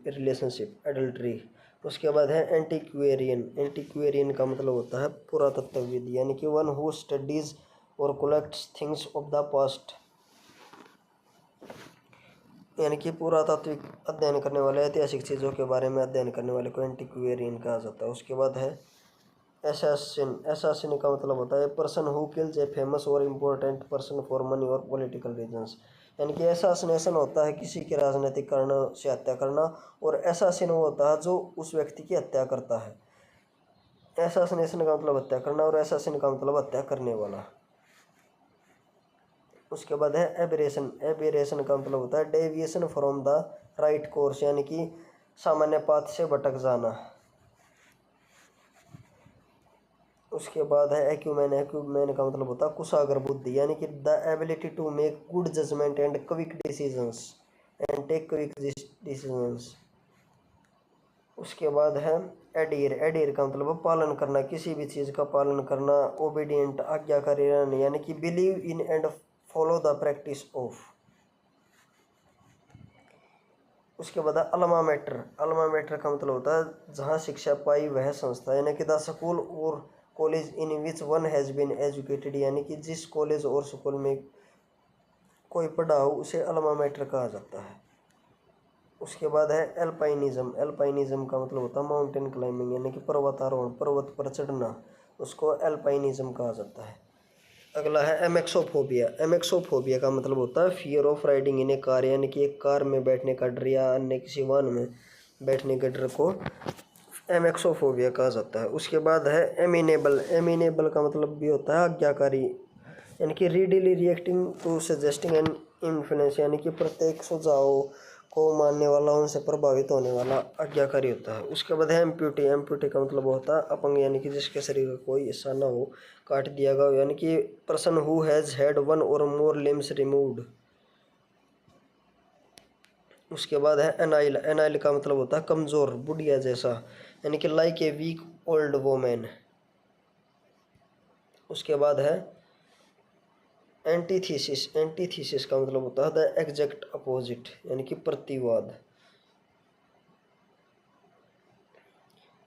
relationship adultery. उसके बाद है एंटीक्वेरियन, एंटीक्वेरियन का मतलब होता है पुरातत्वविद, यानी कि वन हु स्टडीज और collects things of the past, यानी कि पुरातात्विक अध्ययन करने वाले, ऐतिहासिक चीज़ों के बारे में अध्ययन करने वाले को एंटीक्वेरियन कहा जाता है। उसके बाद है एसासिन, एसासिन का मतलब होता है person who kills a famous और इम्पोर्टेंट पर्सन फॉर मनी और पॉलिटिकल रीजंस, यानी कि एसासिनेशन होता है किसी के राजनीतिक कारणों से हत्या करना, और एसासिन वो होता है जो उस व्यक्ति की हत्या करता है। एसासिनेशन का मतलब हत्या करना और एसासिन का मतलब हत्या करने वाला। उसके बाद है एबरेशन, एबरेशन का मतलब होता है deviation from the right course, यानी कि सामान्य पाथ से भटक जाना। उसके बाद है एक्यूमेन, एक्यूमेन का मतलब होता है कुशाग्र बुद्धि, यानी कि the ability to make good judgement and quick decisions and take quick decisions. उसके बाद है एडियर, एडियर का मतलब पालन करना, किसी भी चीज़ का पालन करना, ओबीडियंट आज्ञाकारी रहना, यानी कि believe in and follow the practice of. उसके बाद अल्मा मैटर, अल्मा मैटर का मतलब होता है जहाँ शिक्षा पाई वह संस्था, यानी कि the school or college in which one has been educated, यानी कि जिस कॉलेज और स्कूल में कोई पढ़ा हो उसे अल्मा मैटर कहा जाता है। उसके बाद है एल्पाइनिज्म। एल्पाइनिज्म का मतलब होता है माउंटेन क्लाइंबिंग, यानी कि पर्वतारोहण, पर्वत पर चढ़ना, उसको एल्पाइनिज्म कहा जाता है। अगला है एमेक्सोफोबिया। एमेक्सोफोबिया का मतलब होता है fear of riding in A car, यानी कि एक कार में बैठने का डर या अन्य किसी वाहन में बैठने के डर को एमेक्सोफोबिया कहा जाता है। उसके बाद है एमिनेबल। एमिनेबल का मतलब भी होता है आज्ञाकारी, यानी कि readily reacting to suggesting and influence, यानी कि प्रत्येक सुझाव को मानने वाला, उनसे प्रभावित होने वाला आज्ञाकारी होता है। उसके बाद है एम्प्यूटी। एम्प्यूटी का मतलब होता है अपंग, यानी कि जिसके शरीर का कोई हिस्सा ना हो, काट दिया गया हो, यानी कि person who has had one और मोर लिम्स रिमूव्ड। उसके बाद है एनाइल। एनाइल का मतलब होता है कमजोर, बुढ़िया जैसा, यानी कि like a weak old women. उसके बाद है एंटीथीसिस। एंटीथीसिस का मतलब होता है द एग्जैक्ट अपोजिट, यानी कि प्रतिवाद।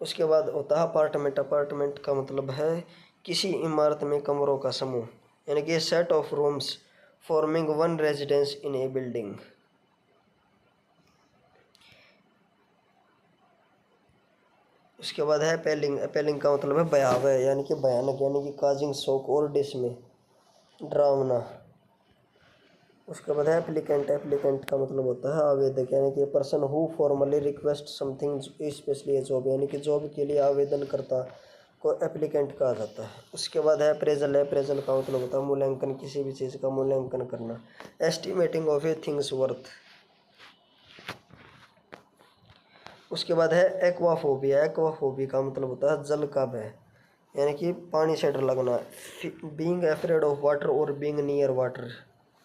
उसके बाद होता है अपार्टमेंट। अपार्टमेंट का मतलब है किसी इमारत में कमरों का समूह, यानी कि set of rooms forming one residence in A building. उसके बाद है अपेलिंग। अपेलिंग का मतलब है भयावह, यानी कि भयानक, यानी कि काजिंग शॉक और डिसमे, डरावना। उसके बाद है एप्लीकेंट। एप्लीकेंट का मतलब होता है आवेदक, यानी कि person who formally request something, specially A job, यानी कि जॉब के लिए आवेदन करता को एप्लीकेंट कहा जाता है। उसके बाद है अप्रेजल। अप्रेजल का मतलब होता है मूल्यांकन, किसी भी चीज़ का मूल्यांकन करना, estimating of A things worth. उसके बाद है एक्वाफोबिया। एक्वाफोबिया का मतलब होता है जल का भय, यानी कि पानी से डर लगना, बीइंग एफ्रेड ऑफ वाटर और बीइंग नियर वाटर,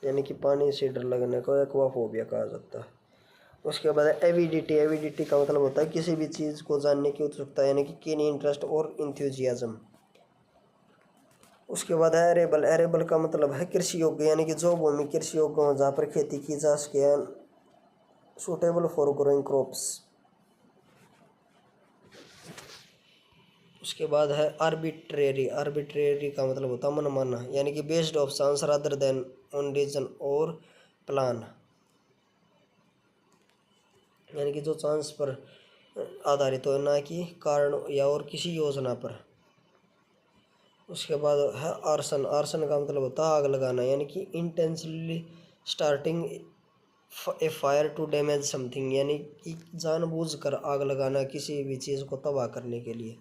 यानी कि पानी से डर लगने को एक्वाफोबिया कहा जाता है। उसके बाद है एविडिटी। एविडिटी का मतलब होता है किसी भी चीज़ को जानने की उत्सुकता, यानी कि कीन इंटरेस्ट और इंथ्यूजियाज्म। उसके बाद है एरेबल। एरेबल का मतलब है कृषि योग्य, यानी कि जो भूमि कृषि योग्य हो, जहाँ पर खेती की जा सके, सूटेबल फॉर ग्रोइंग क्रॉप्स। उसके बाद है आर्बिट्रेरी। आर्बिट्रेरी का मतलब होता है मनमाना, यानी कि based of chance rather than on reason or plan, यानी कि जो चांस पर आधारित हो, ना कि कारण या और किसी योजना पर। उसके बाद है आर्सन। आर्सन का मतलब होता है आग लगाना, यानी कि intentionally starting a fire to damage something, यानी कि जानबूझकर आग लगाना किसी भी चीज़ को तबाह करने के लिए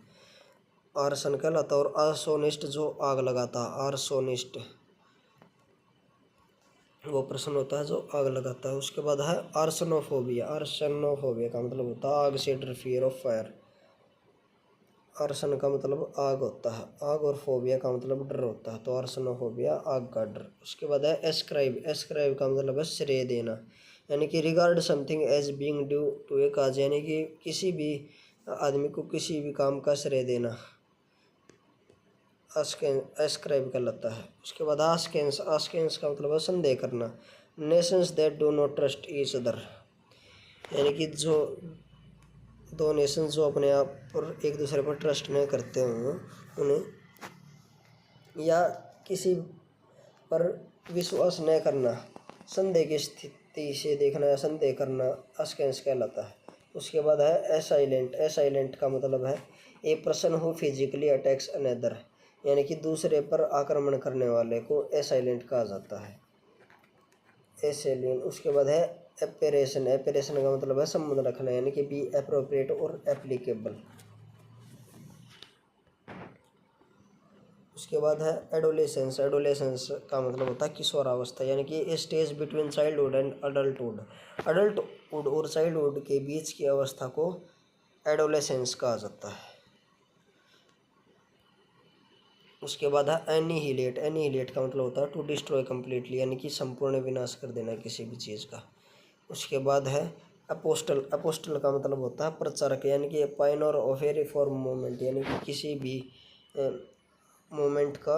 आर्सन कहलाता है। और आर्सोनिस्ट जो आग लगाता है, आर्सोनिस्ट वो पर्सन होता है जो आग लगाता है। उसके बाद है आर्सनोफोबिया। आर्सनोफोबिया का मतलब होता है आग से डर, फियर ऑफ फायर। आर्सन का मतलब आग होता है, आग, और फोबिया का मतलब डर होता है, तो आर्सनोफोबिया आग का डर। उसके बाद है एस्क्राइब। एस्क्राइब का मतलब है श्रेय देना, यानी कि regard something as being due to a cause, यानी कि किसी भी आदमी को किसी भी काम का श्रेय देना एस्क्राइब कहलाता है। उसके बाद आस्केंस। आस्केंस का मतलब है संदेह करना, Nations that do not trust each other, यानी कि जो दो नेशन जो अपने आप पर एक दूसरे पर ट्रस्ट नहीं करते हों उन्हें, या किसी पर विश्वास न करना, संदेह की स्थिति से देखना या संदेह करना आस्केंस कहलाता है। उसके बाद है असाइलेंट। असाइलेंट का मतलब है a person who physically attacks another, यानी कि दूसरे पर आक्रमण करने वाले को असाइलेंट कहा जाता है, एसेलियन। उसके बाद है एपेरेशन। एपेरेशन का मतलब है संबंध रखना, यानी कि बी एप्रोप्रिएट और एप्लीकेबल। उसके बाद है एडोलेसेंस। एडोलेसेंस का मतलब होता है किशोरावस्था, यानी कि stage between childhood and adulthood. Adulthood और चाइल्डहुड के बीच की अवस्था को एडोलेसेंस कहा जाता है। उसके बाद है एनिहिलेट। एनिहिलेट का मतलब होता है टू डिस्ट्रॉय कम्प्लीटली, यानी कि संपूर्ण विनाश कर देना किसी भी चीज़ का। उसके बाद है अपोस्टल। अपोस्टल का मतलब होता है प्रचारक, यानी कि Pioneer of A reform movement, यानी कि किसी भी मूवमेंट का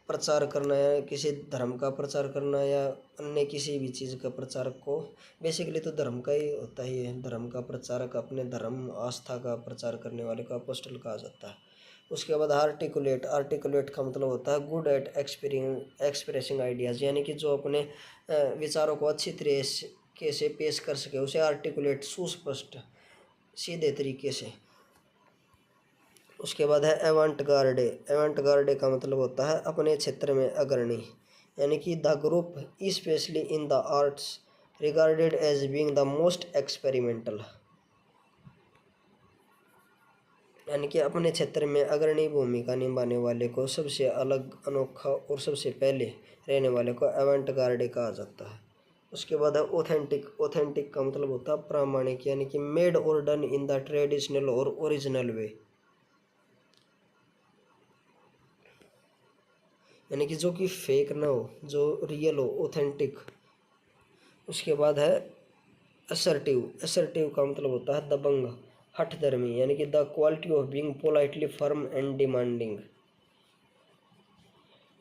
प्रचार करना, या किसी धर्म का प्रचार करना, या अन्य किसी भी चीज़ का प्रचारक को, बेसिकली तो धर्म का ही होता ही है, धर्म का प्रचारक, अपने धर्म आस्था का प्रचार करने वाले को अपोस्टल कहा जाता है। उसके बाद आर्टिकुलेट। आर्टिकुलेट का मतलब होता है गुड एट एक्सप्रेसिंग आइडियाज़, यानी कि जो अपने विचारों को अच्छी तरह तरीके से पेश कर सके, उसे आर्टिकुलेट, सुस्पष्ट, सीधे तरीके से। उसके बाद है एवंट गार्डे। एवंट गार्डे का मतलब होता है अपने क्षेत्र में अग्रणी, यानी कि the group specially in the arts regarded as being the most experimental, यानी कि अपने क्षेत्र में अग्रणी भूमिका निभाने वाले को, सबसे अलग, अनोखा और सबसे पहले रहने वाले को एवंट गार्डे कहा जाता है। उसके बाद है ऑथेंटिक। ऑथेंटिक का मतलब होता है प्रामाणिक, यानी कि मेड और डन इन द ट्रेडिशनल और ओरिजिनल वे, यानी कि जो कि फेक ना हो, जो रियल हो, ऑथेंटिक। उसके बाद है असर्टिव। असर्टिव का मतलब होता है दबंग, हठधर्मी, यानी कि the quality of being politely firm and demanding,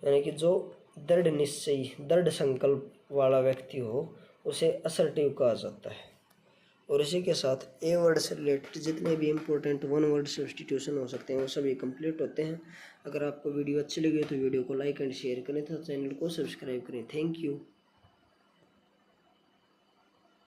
यानी कि जो दृढ़ निश्चयी, दृढ़ संकल्प वाला व्यक्ति हो, उसे असर्टिव कहा जाता है। और इसी के साथ ए वर्ड से रिलेटेड जितने भी इंपॉर्टेंट वन वर्ड सब्स्टिट्यूशन हो सकते हैं वो सभी कंप्लीट होते हैं। अगर आपको वीडियो अच्छी लगी तो वीडियो को लाइक एंड शेयर करें तथा चैनल को सब्सक्राइब करें। Thank you.